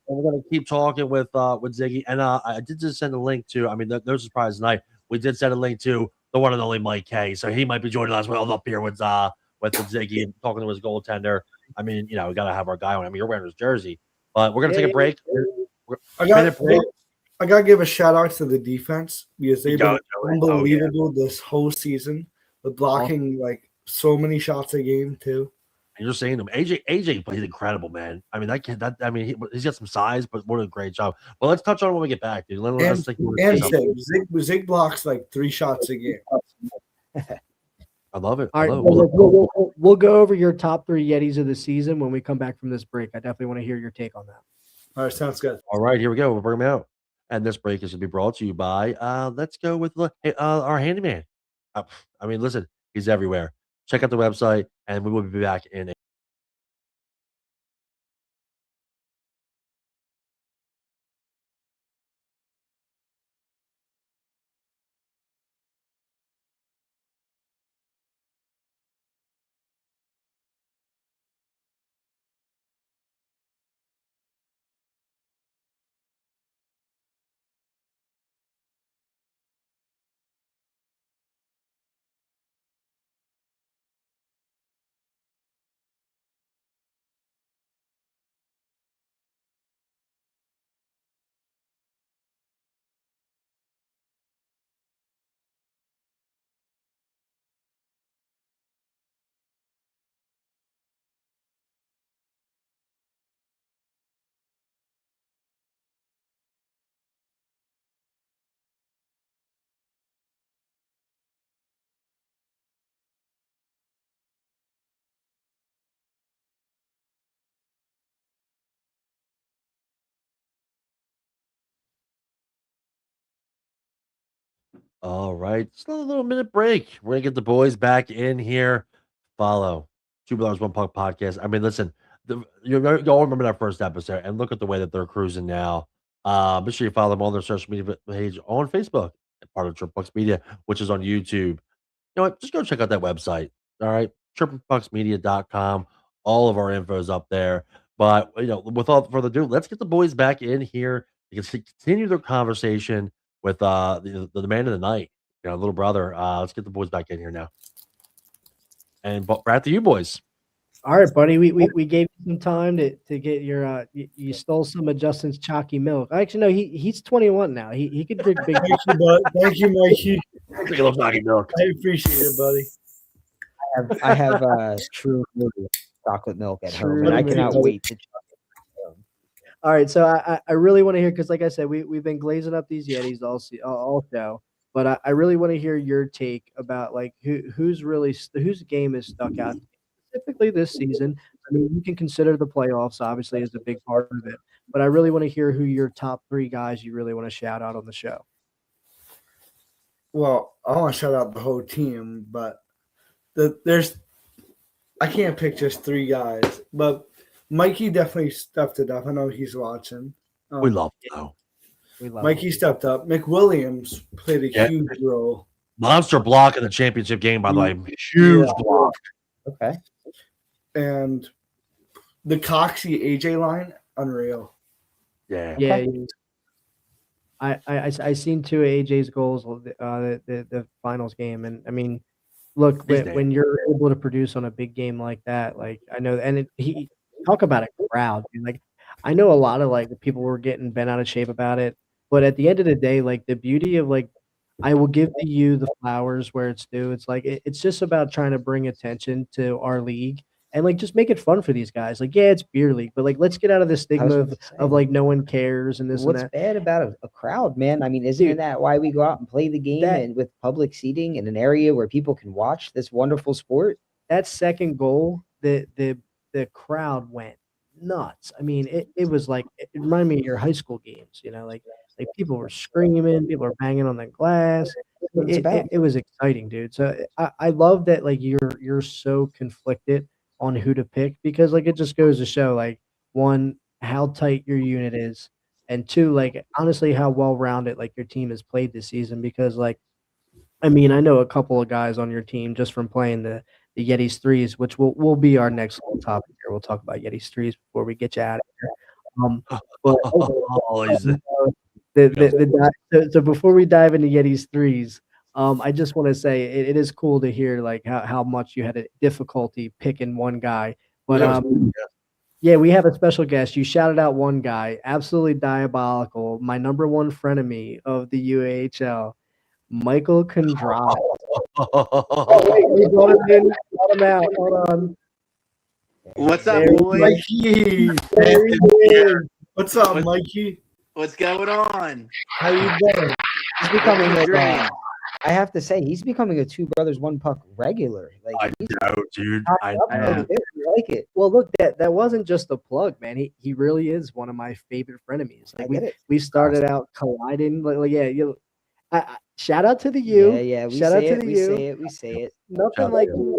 And we're gonna keep talking with Ziggy. And I did just send a link to. I mean, no surprise tonight. We did send a link to the one and only Mike K. So he might be joining us up here with Ziggy and talking to his goaltender. I mean, we gotta have our guy on. I mean, you're wearing his jersey. But we're going to take a break. I got to give a shout out to the defense because they've been unbelievable this whole season with blocking like so many shots a game too. And you're saying him, AJ plays incredible, man. I mean, that kid. He's got some size, but what a great job. Well, let's touch on it when we get back, dude. Zig blocks like 3 shots a game. I love it. All right, we'll go over your top 3 Yetis of the season when we come back from this break. I definitely want to hear your take on that. All right, sounds good. All right, here we go. We'll bring them out. And this break is to be brought to you by, let's go with our handyman. I mean, listen, he's everywhere. Check out the website, and we will be back in All right. Just a little minute break. We're going to get the boys back in here. Follow Two Brothers One Puck podcast. I mean, listen, you all remember that first episode and look at the way that they're cruising now. Make sure you follow them on their social media page on Facebook, part of Triple Pucks Media, which is on YouTube. You know what? Just go check out that website. All right. TriplePucksMedia.com. All of our info is up there. But, without further ado, let's get the boys back in here to continue their conversation with the man of the night, little brother. Let's get the boys back in here now. And back to you boys. All right, buddy. We gave you some time to get your you stole some of Justin's chalky milk. Actually, no, he's 21 now. He could drink big. Thank you, Mikey. Drink a little chalky milk. I appreciate it, buddy. I have true chocolate milk at home, and I cannot wait to. All right, so I really want to hear, because like I said, we've been glazing up these Yetis all show, but I really want to hear your take about like whose game is stuck out specifically this season. I mean, you can consider the playoffs obviously as a big part of it, but I really want to hear who your top 3 guys you really want to shout out on the show. Well, I want to shout out the whole team, but there's I can't pick just 3 guys, but Mikey definitely stepped it up. I know he's watching. We love it, though. We love Mikey it. stepped up. McWilliams played a Yeah. huge role. Monster block in the championship game, by the way. Huge block. Okay. And the Coxie AJ line, unreal. Yeah. Yeah. I seen 2 of AJ's goals the finals game, and I mean, look, when you're able to produce on a big game like that, like I know, and he talk about a crowd, dude. Like I know a lot of like people were getting bent out of shape about it, but at the end of the day, like the beauty of like I will give to you the flowers where it's due. It's like it's just about trying to bring attention to our league and like just make it fun for these guys. Like, yeah, it's beer league, but like let's get out of the stigma of like no one cares and this What's and that. bad about a crowd, man? I mean, isn't that why we go out and play the game and with public seating in an area where people can watch this wonderful sport? That second goal, the crowd went nuts. I mean, it was like it reminded me of your high school games, you know, like people were screaming, people were banging on the glass. It was exciting, dude. So I love that like you're so conflicted on who to pick because like it just goes to show like one, how tight your unit is, and two, like honestly how well rounded like your team has played this season because like I mean, I know a couple of guys on your team just from playing the YETIS threes, which will be our next little topic here. We'll talk about YETIS threes before we get you out of here. But so before we dive into YETIS threes, I just want to say it is cool to hear like how much you had a difficulty picking one guy. But yeah, we have a special guest. You shouted out one guy, absolutely diabolical, my number one frenemy of the UAHL. Michael Kondraty. We brought him in, brought him out. Hold on. What's up, boys? Mikey. What's up, Mikey? What's going on? How you doing? He's becoming I have to say, he's becoming a Two Brothers One Puck regular. Like I know, dude. I know. I like it. Well, look, that wasn't just a plug, man. He really is one of my favorite frenemies. Like we started out colliding. Like yeah, shout out to the U. Yeah. We shout out to the we U. say it. We say it. Nothing like a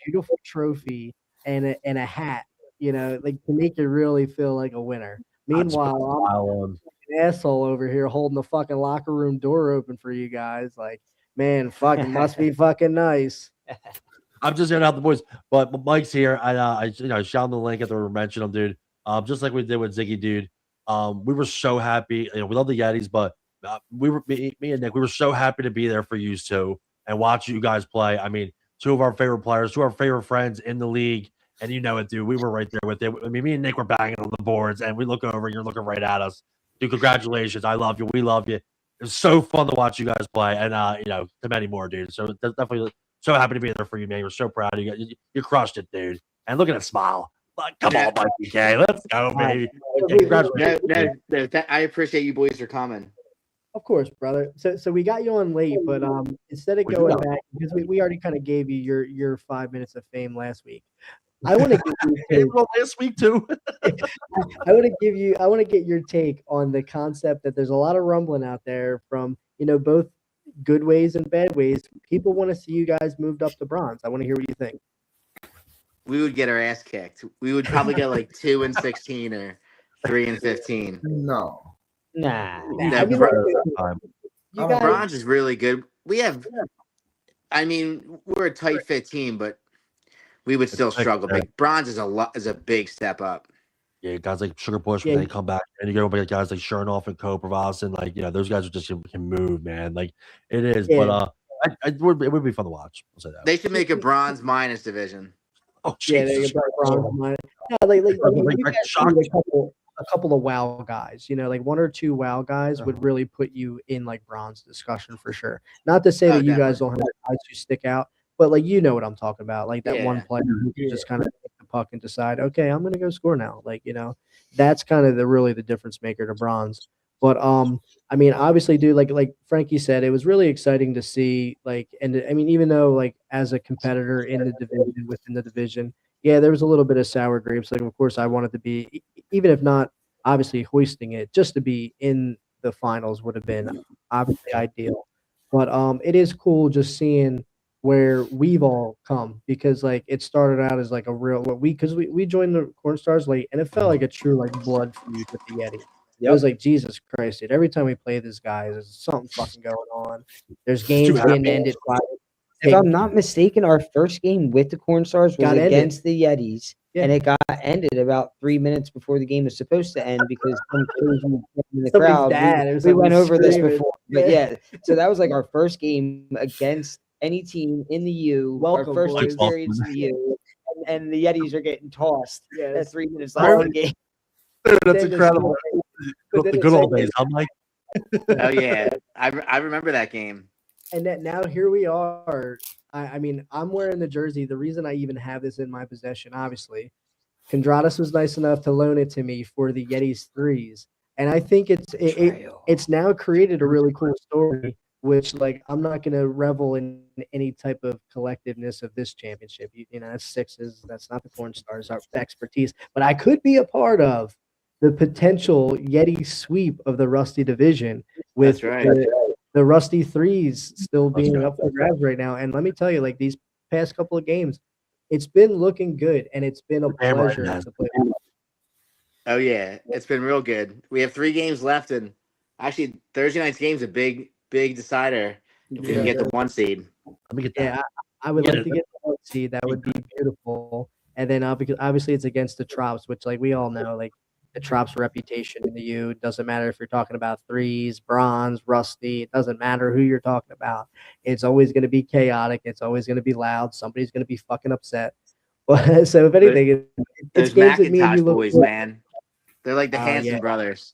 beautiful trophy and a hat. You know, like to make you really feel like a winner. Meanwhile, I'm an asshole over here holding the fucking locker room door open for you guys. Like, man, fucking must be fucking nice. I'm just hearing out the boys, but Mike's here. I shout the link after we mentioned him, dude. Just like we did with Ziggy, dude. We were so happy. You know, we love the Yetis, but me and Nick, we were so happy to be there for you two and watch you guys play. I mean, 2 of our favorite players, 2 of our favorite friends in the league. And you know it, dude. We were right there with it. I mean, me and Nick were banging on the boards, and we look over, and you're looking right at us. Dude, congratulations. I love you. We love you. It was so fun to watch you guys play, and, to many more, dude. So definitely so happy to be there for you, man. We're so proud of you. You crushed it, dude. And look at that smile. Like, come on, Mikey K. Let's go, baby. I appreciate you boys for coming. Of course, brother. So we got you on late, but instead of going back, because we already kind of gave you your 5 minutes of fame last week. I want to give you last week too. I want to get your take on the concept that there's a lot of rumbling out there from, both good ways and bad ways. People want to see you guys moved up to bronze. I want to hear what you think. We would get our ass kicked. We would probably get like 2-16 or 3-15. No. Nah. Bronze is really good. We're a tight fit team, but we would still struggle. Big bronze is a big step up. Yeah, guys like Sugar Push when they come back, and you go guys like Chernoff and Kopravas, and like those guys are just can move, man. Like it is, but it would be fun to watch. I'll say that. They should make a bronze minus division. Oh, yeah, they bronze minus. Yeah, a couple of wow guys, like 1 or 2 wow guys would really put you in like bronze discussion for sure. Not to say that you guys don't have guys who stick out. But like what I'm talking about, like that one player who can just kind of take the puck and decide, okay, I'm gonna go score now. Like that's kind of the difference maker to bronze. But I mean, obviously, dude, like Frankie said, it was really exciting to see. Like, and I mean, even though like as a competitor in the division within the division, yeah, there was a little bit of sour grapes. Like, of course, I wanted to be, even if not obviously hoisting it, just to be in the finals would have been obviously ideal. But it is cool just seeing where we've all come, because like it started out as like a real because we joined the Corn Stars late, and it felt like a true like blood feud with the Yeti. It was like, Jesus Christ, dude. Every time we play these guys, there's something fucking going on. There's games getting ended by. If I'm not mistaken, our first game with the Corn Stars was Got ended. against the Yetis, Yeah. and it got ended about 3 minutes before the game was supposed to end because some crazy in the Somebody's crowd. dad or We something went over this screaming. before, but yeah. So that was like our first game against any team in the U. Welcome, our first boys. experience in the U, and the Yetis are getting tossed Yeah, at 3 minutes left in the game. That's Then incredible. but The then good it's old like- days. I'm like, Oh yeah, I remember that game. And that now here we are. I mean, I'm wearing the jersey. The reason I even have this in my possession, obviously, Kondratis was nice enough to loan it to me for the Yetis threes, and I think it's now created a really cool story. Which, like, I'm not gonna revel in any type of collectiveness of this championship. You know, that's Sixes. That's not the Corn Stars, our expertise. But I could be a part of the potential Yeti sweep of the Rusty Division with That's right. the Rusty threes still being go. up for grabs right now. And let me tell you, like these past couple of games, it's been looking good, and it's been a Damn right it pleasure has. to play. Oh yeah, it's been real good. We have 3 games left, and actually Thursday night's game's a big decider if we can get the 1 seed. let me get that. Yeah, I would Get like it. to get the 1 seed. That would be beautiful. And then because obviously it's against the Trops, which like we all know, like the Trops' reputation in the U. It doesn't matter if you're talking about threes, bronze, rusty. It doesn't matter who you're talking about. It's always going to be chaotic. It's always going to be loud. Somebody's going to be fucking upset. But so if anything, it's Those games that me and McIntosh you look boys, for. man. They're like the Oh, Hanson yeah. brothers.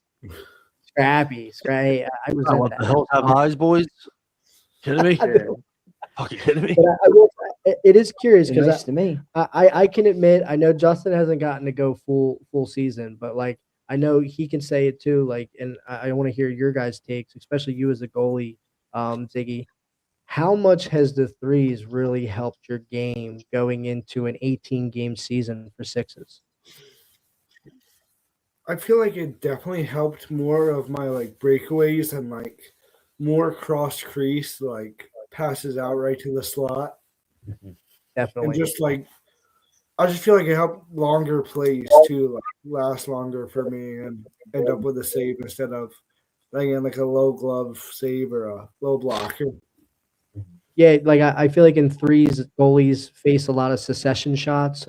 Scrappy. I Oh, resent what that. the hell have eyes, boys? Kidding me? Fucking kidding me? But I will, it is curious It's because nice to me. I can admit, I know Justin hasn't gotten to go full season, but like I know he can say it too. Like, and I want to hear your guys' takes, especially you as a goalie, Ziggy. How much has the threes really helped your game going into an 18-game season for Sixes? I feel like it definitely helped more of my like breakaways and like more cross crease, like passes out right to the slot. And Definitely. just like I just feel like it helped longer plays too, like last longer for me and end up with a save instead of laying like a low glove save or a low blocker. Yeah, like I feel like in threes, goalies face a lot of secession shots.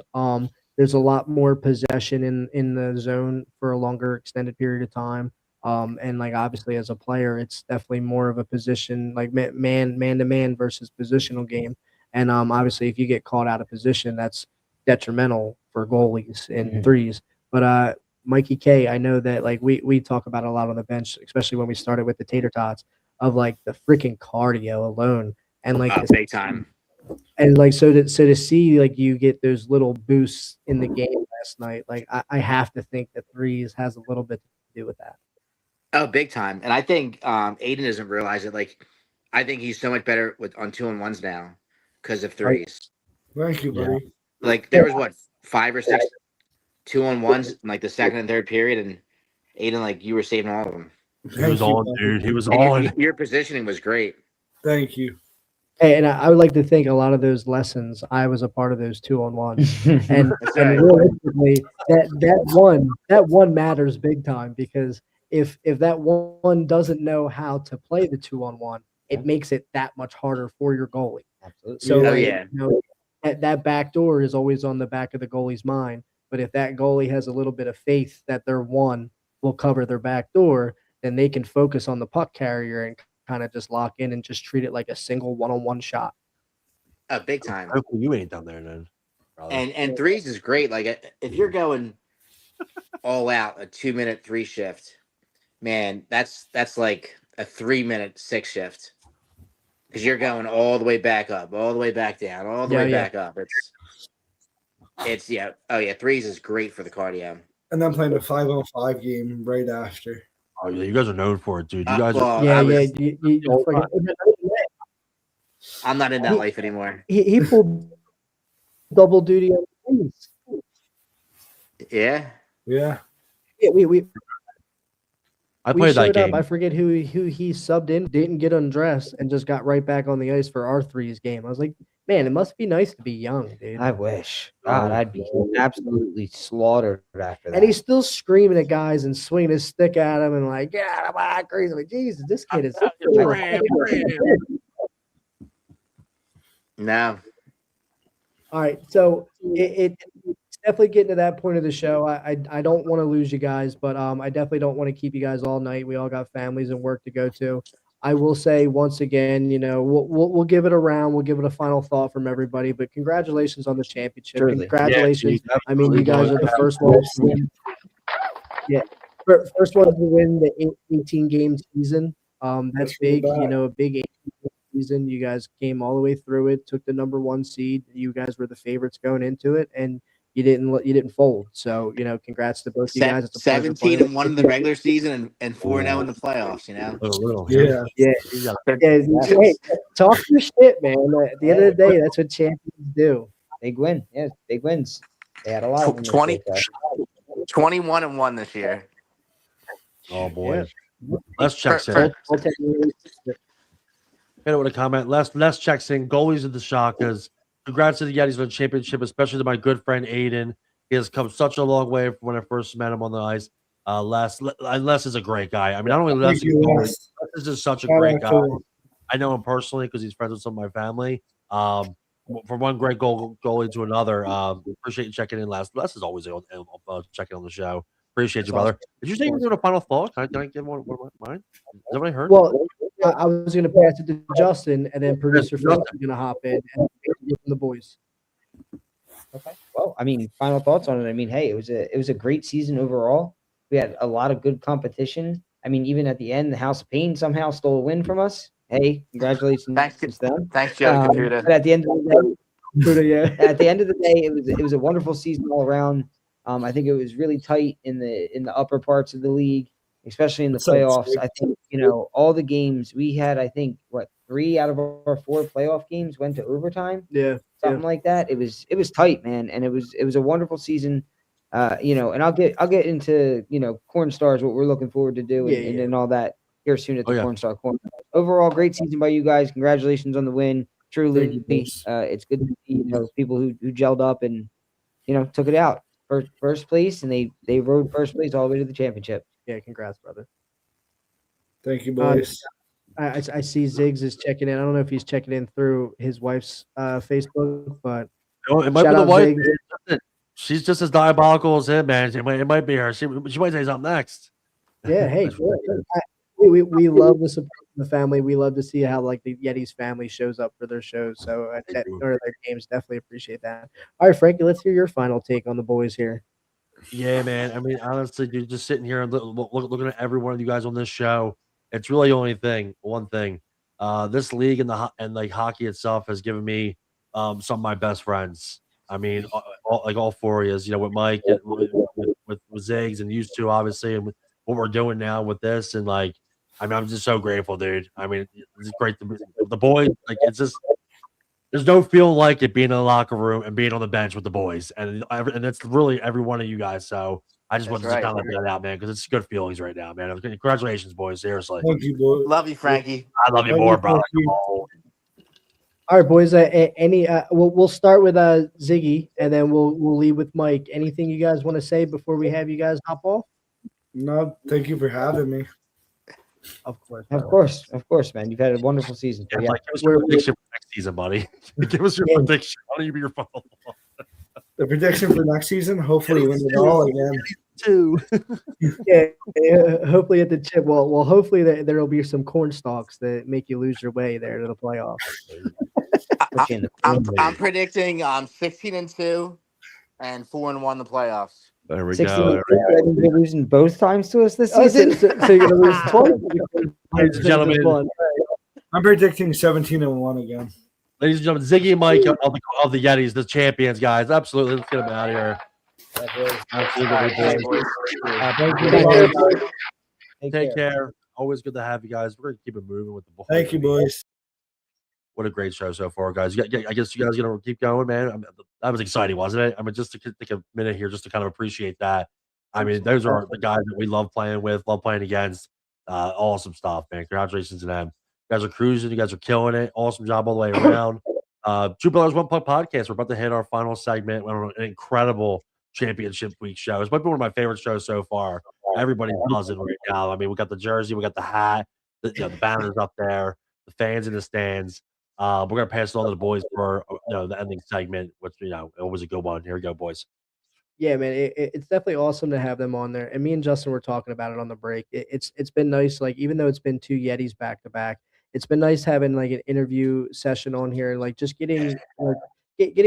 There's a lot more possession in the zone for a longer extended period of time. And like obviously as a player, it's definitely more of a position like man to man versus positional game. And obviously if you get caught out of position, that's detrimental for goalies in threes. But Mikey K, I know that like we talk about a lot on the bench, especially when we started with the tater tots, of like the freaking cardio alone. And like Big time. and like so to see like you get those little boosts in the game last night, like I have to think that threes has a little bit to do with that. Oh, big time. And I think Aiden doesn't realize it. Like, I think he's so much better on 2-on-1s now because of threes. Thank you, buddy. Like there was what 5 or 6 2-on-1s in like the second and third period, and Aiden, like you were saving all of them. He was on, dude. He was And on. your positioning was great. Thank you. Hey, and I would like to think a lot of those lessons, I was a part of those 2-on-1s. And, That's and right. realistically, that one matters big time, because if that one doesn't know how to play the 2-on-1, it makes it that much harder for your goalie. Absolutely. So Oh, like, yeah. you know, that back door is always on the back of the goalie's mind. But if that goalie has a little bit of faith that their one will cover their back door, then they can focus on the puck carrier and kind of just lock in and just treat it like a single one-on-one shot. Big time. Hopefully you ain't down there then. Brother. And threes is great. Like if you're going all out a 2-minute 3 shift, man, that's like a 3-minute 6 shift. Because you're going all the way back up, all the way back down, all the way back up. It's yeah. Oh yeah, threes is great for the cardio. And then playing a 5-on-5 game right after. Oh yeah, you guys are known for it, dude. You guys well, are. Yeah, I was- yeah. You fucking- I'm not in that life anymore. he pulled double duty on the teams. Yeah. Yeah. Yeah, we I played that showed up. game. I forget who he subbed in, didn't get undressed, and just got right back on the ice for our threes game. I was like, Man, it must be nice to be young, dude. I wish. God, I'd be absolutely slaughtered after that. And he's still screaming at guys and swinging his stick at him and like, yeah, I'm crazy. Like, Jesus, this kid is. No. All right, so it's definitely getting to that point of the show. I don't want to lose you guys, but I definitely don't want to keep you guys all night. We all got families and work to go to. I will say once again, we'll give it a round. We'll give it a final thought from everybody. But congratulations on the championship. Truly. Congratulations. Yeah, I mean, you guys are the first ones to win. Yeah, first ones to win the 18-game season. That's big. A big 18-game season. You guys came all the way through it. Took the number 1 seed. You guys were the favorites going into it, and you didn't fold. So congrats to both you guys. It's a 17-1 in the regular season and 4-0 in the playoffs. Yeah. Hey, talk your shit, man. At the end of the day, that's what champions do. Big win. Yeah, big wins. They had a lot of them. 21-1 this year. Oh boy. Yeah. Les checks in. Hit it with a comment. Les checks in. Goalies of the Shockers. Congrats to the Yetis for the championship, especially to my good friend Aiden. He has come such a long way from when I first met him on the ice. Les is a great guy. I mean, not only Les is just such a great guy. I know him personally because he's friends with some of my family. From one great goalie to another. Appreciate you checking in, Les. Les is always checking on the show. Appreciate you, brother. Did you say you were doing a final thought? Can I give one of mine? Is that what I heard? Well, I was going to pass it to Justin, and then producer Phil is going to hop in and from the boys. Okay. Well, I mean, final thoughts on it. I mean, hey, it was a great season overall. We had a lot of good competition. I mean, even at the end, the House of Pain somehow stole a win from us. Hey, congratulations to them. Thanks, Joe Computer. But at the end of the day, at the end of the day, it was a wonderful season all around. I think it was really tight in the upper parts of the league, especially in the playoffs. I think all the games we had. I think 3 out of our 4 playoff games went to overtime. Yeah, something like that. It was tight, man, and it was a wonderful season. And I'll get into Corn Stars, what we're looking forward to do, and all that here soon at the Corn Star Corner. Overall, great season by you guys. Congratulations on the win. Truly, it's good to see people who gelled up and took it out first place, and they rode first place all the way to the championship. Yeah, congrats, brother. Thank you, boys. I see Ziggs is checking in. I don't know if he's checking in through his wife's Facebook, but it might be the wife. She's just as diabolical as him, man. It might be her. She might say something next. Yeah, hey, we love the support from the family. We love to see how the Yetis family shows up for their shows. So or their games, definitely appreciate that. All right, Frankie, let's hear your final take on the boys here. Yeah, man. I mean, honestly, you're just sitting here and looking at every one of you guys on this show. It's really only one thing. This league and hockey itself has given me some of my best friends. I mean, all 4 years, with Mike, with Ziggs, and used to obviously, and with what we're doing now with this, and I'm just so grateful, dude. I mean, it's great to be the boys. It's just there's no feeling like it being in the locker room and being on the bench with the boys, and it's really every one of you guys. So I just wanted to kind of let that out, man, because it's good feelings right now, man. Congratulations, boys. Seriously. Thank you, boys. Love you, Frankie. I love you more, brother. All right, boys. We'll start with Ziggy, and then we'll leave with Mike. Anything you guys want to say before we have you guys hop off? No, thank you for having me. Of course, man. You've had a wonderful season. Yeah, give us your prediction for next season, buddy. Give us your prediction. Why don't you be your follow? The prediction for next season, hopefully win it all again. Too. yeah, hopefully at the chip. Well, hopefully there'll be some corn stalks that make you lose your way there to the playoffs. I'm predicting 16-2 and 4-1 the playoffs. There we go. They're losing both times to us this season. So you're gonna lose twice. Ladies and gentlemen, I'm predicting 17-1 again. Ladies and gentlemen, Ziggy and Mike of the Yetis, the champions, guys. Absolutely. Let's get them out of here. Take care. Always good to have you guys. We're going to keep it moving with the boys. Thank you, boys. What a great show so far, guys. I guess you guys are going to keep going, man. That was exciting, wasn't it? I mean, just to take a minute here just to kind of appreciate that. I mean, those are the guys that we love playing with, love playing against. Awesome stuff, man. Congratulations to them. You guys are cruising. You guys are killing it. Awesome job all the way around. Two Brothers One Puck podcast. We're about to hit our final segment. We're on an incredible championship week show. It's might be one of my favorite shows so far. Everybody's buzzing right now. I mean, we got the jersey, we got the hat, the banners up there, the fans in the stands. We're gonna pass it on to the boys for the ending segment, which it was a good one. Here we go, boys. Yeah, man, it's definitely awesome to have them on there. And me and Justin were talking about it on the break. It's been nice, like even though it's been two Yetis back to back, it's been nice having like an interview session on here and like just getting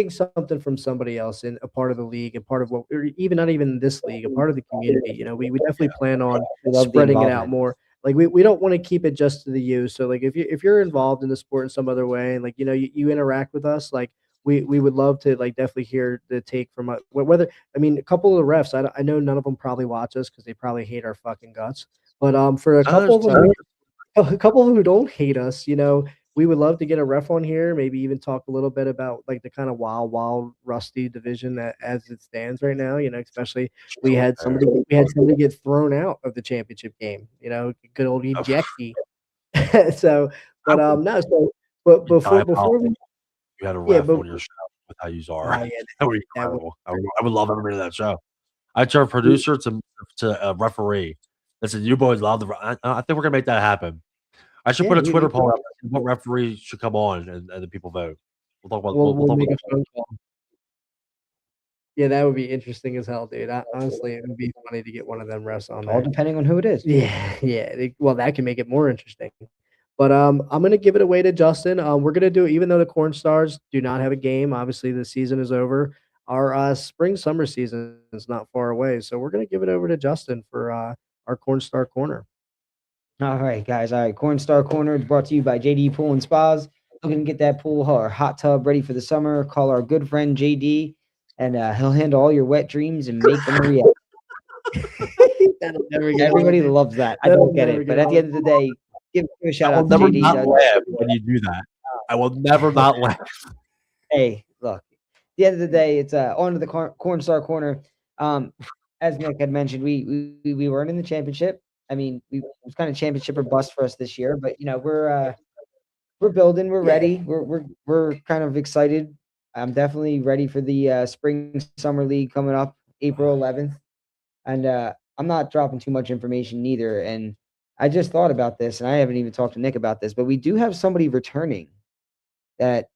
something from somebody else in a part of the league, and part of what, or even not even this league, a part of the community. We definitely plan on spreading it out more. Like we don't want to keep it just to the U. So like if you're involved in the sport in some other way, and like you interact with us, like we would love to like definitely hear the take from whether, I mean, a couple of the refs, I know none of them probably watch us because they probably hate our fucking guts, but for a couple of them, who don't hate us, we would love to get a ref on here, maybe even talk a little bit about like the kind of wild Rusty division as it stands right now. Especially we had somebody get thrown out of the championship game. Good old ejectee. So, but no, so but before we. You had a ref on your show with how you are. Yeah, that would be incredible. I would love every minute of that show. I'd turn producer to a referee. Listen, you boys love I think we're gonna make that happen. I should put a Twitter poll up. What referee should come on, and the people vote. We'll talk about. We'll make a phone call. Yeah, that would be interesting as hell, dude. Honestly, it would be funny to get one of them refs on there. All depending on who it is. Yeah. Well, that can make it more interesting. But I'm gonna give it away to Justin. We're gonna do, even though the Corn Stars do not have a game, obviously the season is over. Our spring summer season is not far away, so we're gonna give it over to Justin for our Corn Star Corner. All right, guys. All right, Corn Star Corner is brought to you by JD Pool and Spas. Looking to get that pool or hot tub ready for the summer? Call our good friend JD, and he'll handle all your wet dreams and make them a reality. Everybody loves that. I don't get it, but at the end of the day, give a shout out to JD. Not laugh when you do that. I will never not laugh. Hey, look. At the end of the day, it's on to the Corn Star Corner. As Nick had mentioned, we weren't in the championship. I mean, it was kind of championship or bust for us this year, but we're building. We're ready. We're kind of excited. I'm definitely ready for the spring summer league coming up April 11th, and I'm not dropping too much information neither. And I just thought about this, and I haven't even talked to Nick about this, but we do have somebody returning that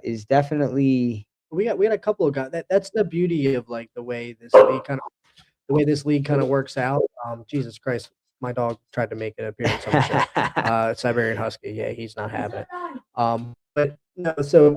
is definitely. We had a couple of guys. That's the beauty of like the way this league kind of works out. Jesus Christ, my dog tried to make an appearance on the show. Siberian Husky. Yeah, he's not having it. But no, so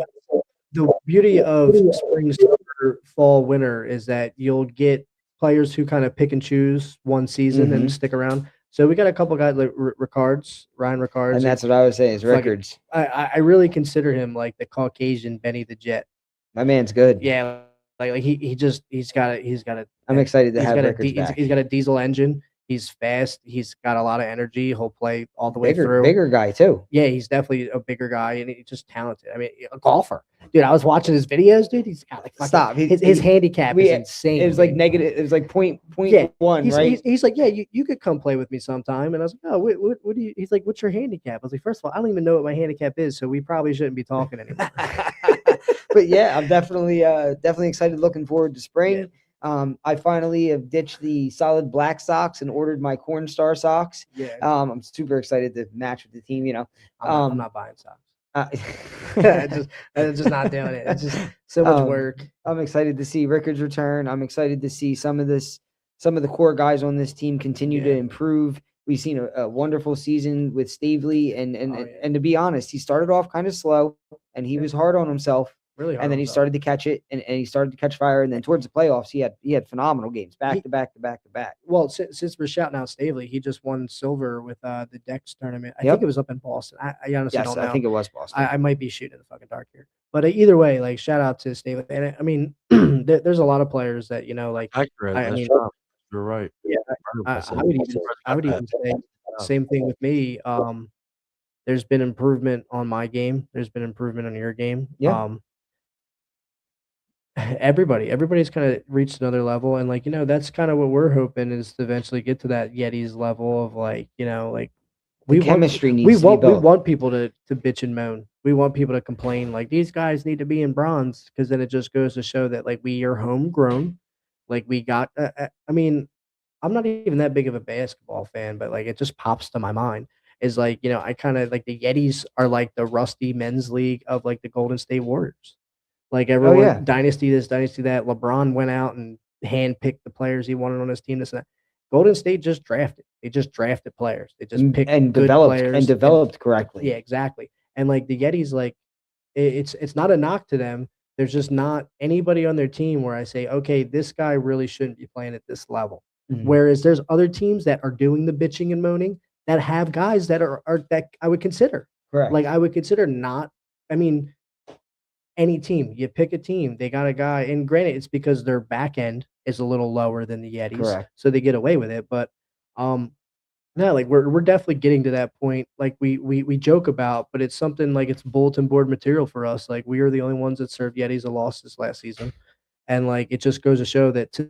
the beauty of spring, summer, fall, winter is that you'll get players who kind of pick and choose one season and stick around. So we got a couple guys like Ryan Ricards. And that's what I was saying is records. I really consider him like the Caucasian Benny the Jet. My man's good. Yeah, like he's got a. I'm excited to have records back. He's got a diesel engine. He's fast. He's got a lot of energy. He'll play all the way through. Bigger guy too. Yeah, he's definitely a bigger guy, and he's just talented. I mean, a golfer, dude. I was watching his videos, dude. He's got like stop. His handicap is insane. It was like negative. It was like point one, right? He's like, yeah, you could come play with me sometime. And I was like, oh, what do you? He's like, what's your handicap? I was like, first of all, I don't even know what my handicap is, so we probably shouldn't be talking anymore. But yeah, I'm definitely excited. Looking forward to spring. Yeah. I finally have ditched the solid black socks and ordered my Corn Star socks. Yeah. I'm super excited to match with the team. I'm not buying socks. I'm just not doing it. It's just so much work. I'm excited to see Rickards return. I'm excited to see some of the core guys on this team continue to improve. We've seen a wonderful season with Stavely, and to be honest, he started off kind of slow, and he was hard on himself. Really hard, and then he started to catch it, and he started to catch fire. And then towards the playoffs, he had phenomenal games back to back. Well, since we're shouting out Stavely, he just won silver with the Dex tournament. I think it was up in Boston. I honestly don't know. I think it was Boston. I might be shooting in the fucking dark here, but either way, like shout out to Stavely. And I mean, there's a lot of players that like. Accurate. I mean, you're right. Yeah, I would even say same thing with me. There's been improvement on my game. There's been improvement on your game. Yeah. Everybody's kind of reached another level, and like that's kind of what we're hoping is to eventually get to that Yetis level of like The chemistry needs to be we built. want people to bitch and moan. We want people to complain like these guys need to be in bronze because then it just goes to show that like we are homegrown. Like we got. I mean, I'm not even that big of a basketball fan, but like it just pops to my mind is like I kind of like the Yetis are like the rusty men's league of like the Golden State Warriors. Like everyone, yeah. dynasty this, dynasty that. LeBron went out and handpicked the players he wanted on his team. This and that. Golden State just drafted. They just drafted players. They just picked and good developed players correctly. Yeah, exactly. And like the Yetis, like it's not a knock to them. There's just not anybody on their team where I say, okay, this guy really shouldn't be playing at this level. Whereas there's other teams that are doing the bitching and moaning that have guys that are that I would consider. Correct. Like I would consider not. I mean, any team, you pick a team, they got a guy, and granted, it's because their back end is a little lower than the Yetis, Correct. so they get away with it. But no, like we're definitely getting to that point. Like we joke about, but it's something like it's bulletin board material for us. Like we are the only ones that served Yetis a loss this last season, and like it just goes to show that to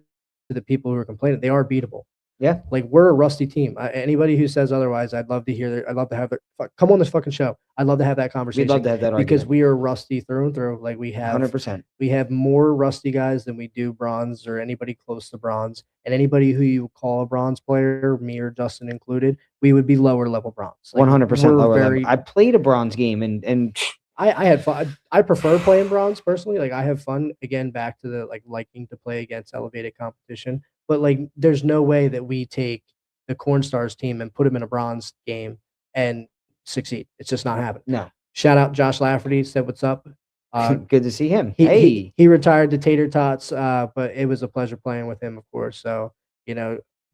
the people who are complaining, they are beatable. Yeah. Like we're a rusty team. Anybody who says otherwise, I'd love to hear. I'd love to have come on this fucking show. I'd love to have that conversation. We'd love to have that because argument. we are rusty through and through. Like we have 100%. We have more rusty guys than we do bronze or anybody close to bronze. And anybody who you call a bronze player, me or Justin included, we would be lower level bronze. Like 100% lower level. I played a bronze game and I had fun. I prefer playing bronze personally. Like I have fun again. Back to the like liking to play against elevated competition. But like, there's no way that we take the Corn Stars team and put them in a bronze game and succeed. It's just not happening. No. Shout out Josh Lafferty, said what's up. Good to see him. He retired to Tater Tots, but it was a pleasure playing with him, of course. So,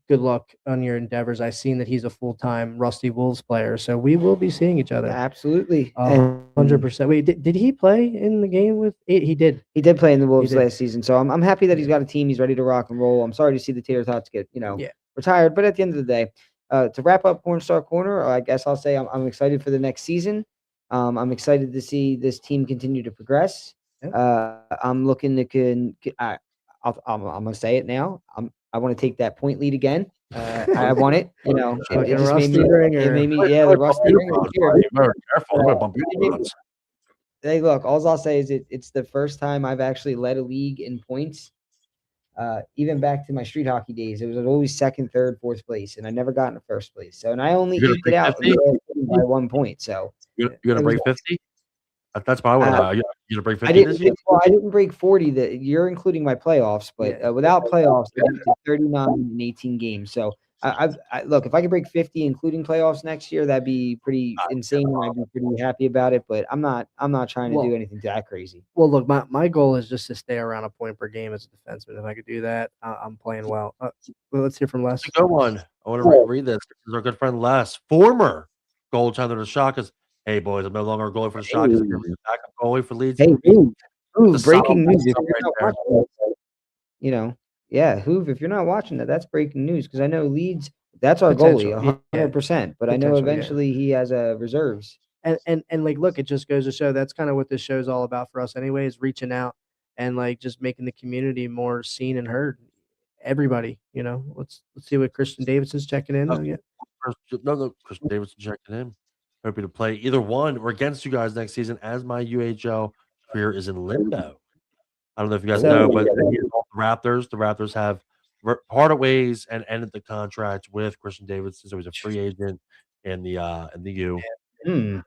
good luck on your endeavors. I've seen that he's a full-time Rusty Wolves player, so we will be seeing each other. Absolutely. 100%. Wait, did he play in the game with it? He did. He did play in the Wolves last season, so I'm happy that he's got a team. He's ready to rock and roll. I'm sorry to see the Tater Tots get, retired, but at the end of the day, to wrap up Corn Star Corner, I guess I'll say I'm excited for the next season. I'm excited to see this team continue to progress. Yeah. I'm looking to I'm gonna say it now. I want to take that point lead again. I want it. It just made me. It made me. Yeah, the rusty ring. Careful, I'm gonna bump you. Hey, look. All I'll say is it's the first time I've actually led a league in points. Even back to my street hockey days, it was always second, third, fourth place, and I never got into first place. So, and I only eked it out by 1 point. So, you're gonna break 50. That's probably what you gonna break 50. I didn't break 40. You're including my playoffs, but without playoffs, I did 39 in 18 games. So, I look, if I could break 50, including playoffs next year, that'd be pretty insane, and I'd be pretty happy about it. But I'm not trying to do anything that crazy. Well, look, my goal is just to stay around a point per game as a defenseman. If I could do that, I'm playing well. Well, let's hear from Les. Go on. I want to read this. This is our good friend Les, former goaltender of the Shockers. Hey boys, I'm no longer a goalie for the Shockers. I'm a backup goalie for Leeds. Hey, breaking news! Hoove, if you're not watching that, that's breaking news because I know Leeds. That's our goalie, 100%. But I know eventually he has reserves. And like, look, it just goes to show that's kind of what this show's all about for us, anyway. Is reaching out and like just making the community more seen and heard. Everybody, let's see what Christian Davidson's checking in. No, Christian Davidson checking in. Happy to play either one or against you guys next season as my UAHL career is in limbo. I don't know if you guys know, but the Raptors have parted ways and ended the contract with Christian Davidson, so he's a free agent in the U. And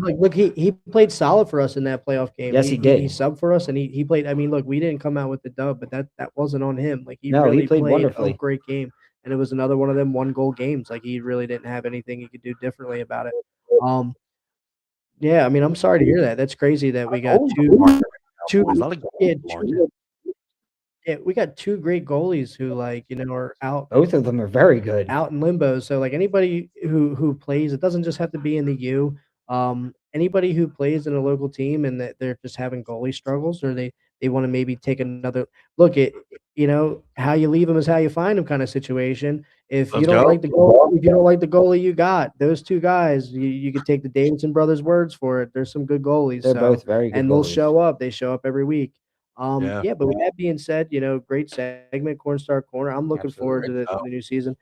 like, look, he played solid for us in that playoff game. Yes, he did. He subbed for us, and he played. I mean, look, we didn't come out with the dub, but that wasn't on him. Like he played wonderfully. A great game, and it was another one of them 1-goal games. Like he really didn't have anything he could do differently about it. Yeah, I mean, I'm sorry to hear that. That's crazy that we got we got two great goalies who are out. Both of them are very good. Out in limbo. So like anybody who plays, it doesn't just have to be in the U. Anybody who plays in a local team and that they're just having goalie struggles or they want to maybe take another look at how you leave them is how you find them kind of situation. If you don't like the goalie you got, those two guys, you could take the Davidson brothers' words for it. There's some good goalies. They're both very good. And they'll show up. They show up every week. But with that being said, great segment, Corn Star Corner. I'm looking forward to the new season.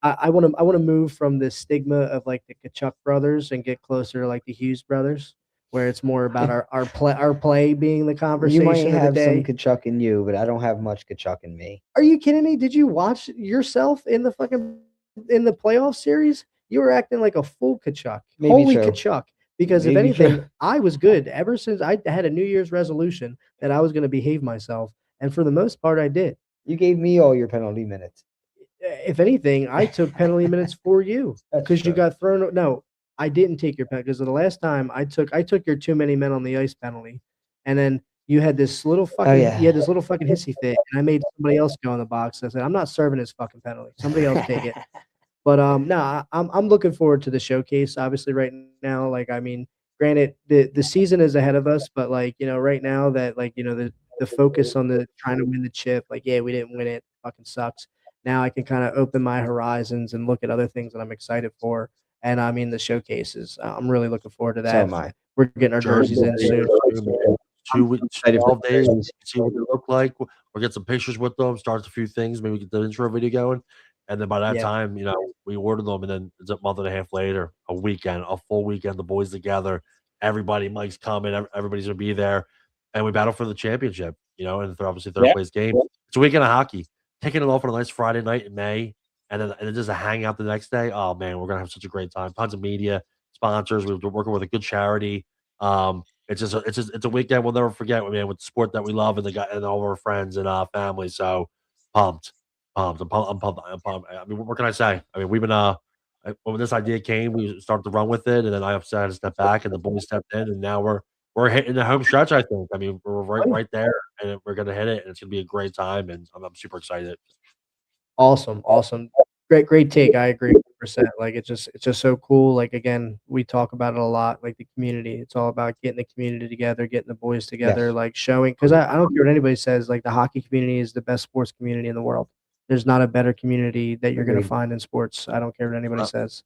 I want to move from the stigma of like the Kachuk brothers and get closer to like the Hughes brothers, where it's more about our play being the You conversation might of the have some day. Kachuk in you, but I don't have much Kachuk in me. Are you kidding me? Did you watch yourself in the playoff series? You were acting like a full Kachuk. Maybe Holy true. Kachuk. Because if Maybe true. anything, I was good ever since I had a New Year's resolution that I was going to behave myself. And for the most part, I did. You gave me all your penalty minutes. If anything, I took penalty minutes for you That's because you true. got thrown. No, I didn't take your penalty because the last time I took your too many men on the ice penalty, and then you had this little fucking yeah. you had this little fucking hissy fit, and I made somebody else go in the box. I said, I'm not serving this fucking penalty. Somebody else take it. But no, I'm looking forward to the showcase. Obviously, right now, like I mean, granted, the season is ahead of us, but like right now that like the focus on the trying to win the chip, like yeah, we didn't win it, fucking sucks. Now I can kind of open my horizons and look at other things that I'm excited for. And I mean the showcases. I'm really looking forward to So that. am I. We're getting our jerseys in soon. 2 weeks, excited for 12 days. jerseys. See what they look like. We'll get some pictures with them. Start a few things. Maybe get the intro video going. And then by that Yeah. time, we order them, and then it's a month and a half later, a full weekend, the boys together. Everybody, Mike's coming. Everybody's gonna be there, and we battle for the championship. And obviously third place game. It's a weekend of hockey. Taking it off on a nice Friday night in May, and then just a hangout the next day. Oh man, we're gonna have such a great time. Tons of media sponsors. We're working with a good charity. It's a weekend we'll never forget, man, with the sport that we love and all of our friends and family. So pumped. I'm pumped. I mean, what can I say? I mean, we've been when this idea came, we started to run with it, and then I had to step back, and the boys stepped in, and now we're hitting the home stretch. I think. I mean, we're right there, and we're gonna hit it, and it's gonna be a great time, and I'm super excited. Awesome. Great take. I agree 100%. Like it's just so cool. Like again, we talk about it a lot. Like the community. It's all about getting the community together, getting the boys together, Yes. like showing. Because I don't care what anybody says. Like the hockey community is the best sports community in the world. There's not a better community that you're going to Agreed. find in sports. I don't care what anybody says.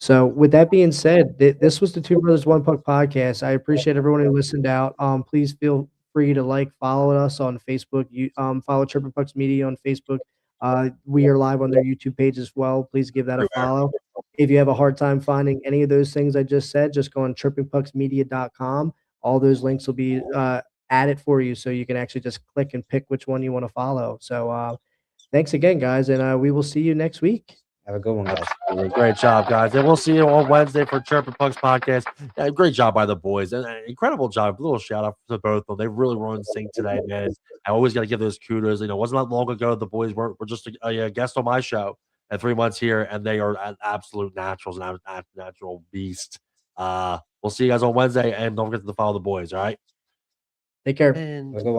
So with that being said, this was the Two Brothers One Puck podcast. I appreciate everyone who listened out. Please feel free to follow us on Facebook. You follow Trippin' Pucks Media on Facebook. We are live on their YouTube page as well. Please give that a follow. If you have a hard time finding any of those things I just said, just go on trippingpucksmedia.com. All those links will be added for you, so you can actually just click and pick which one you want to follow. So thanks again, guys, and we will see you next week. Have a good one, guys. Great job, guys. And we'll see you on Wednesday for Chirpin' Pucks podcast. Yeah, great job by the boys. And incredible job. A little shout out to both of them. They really were in sync today, man. I always got to give those kudos. It wasn't that long ago the boys were just a guest on my show at 3 months here, and they are absolute naturals and natural beast. We'll see you guys on Wednesday, and don't forget to follow the boys, all right? Take care. And Have a good one.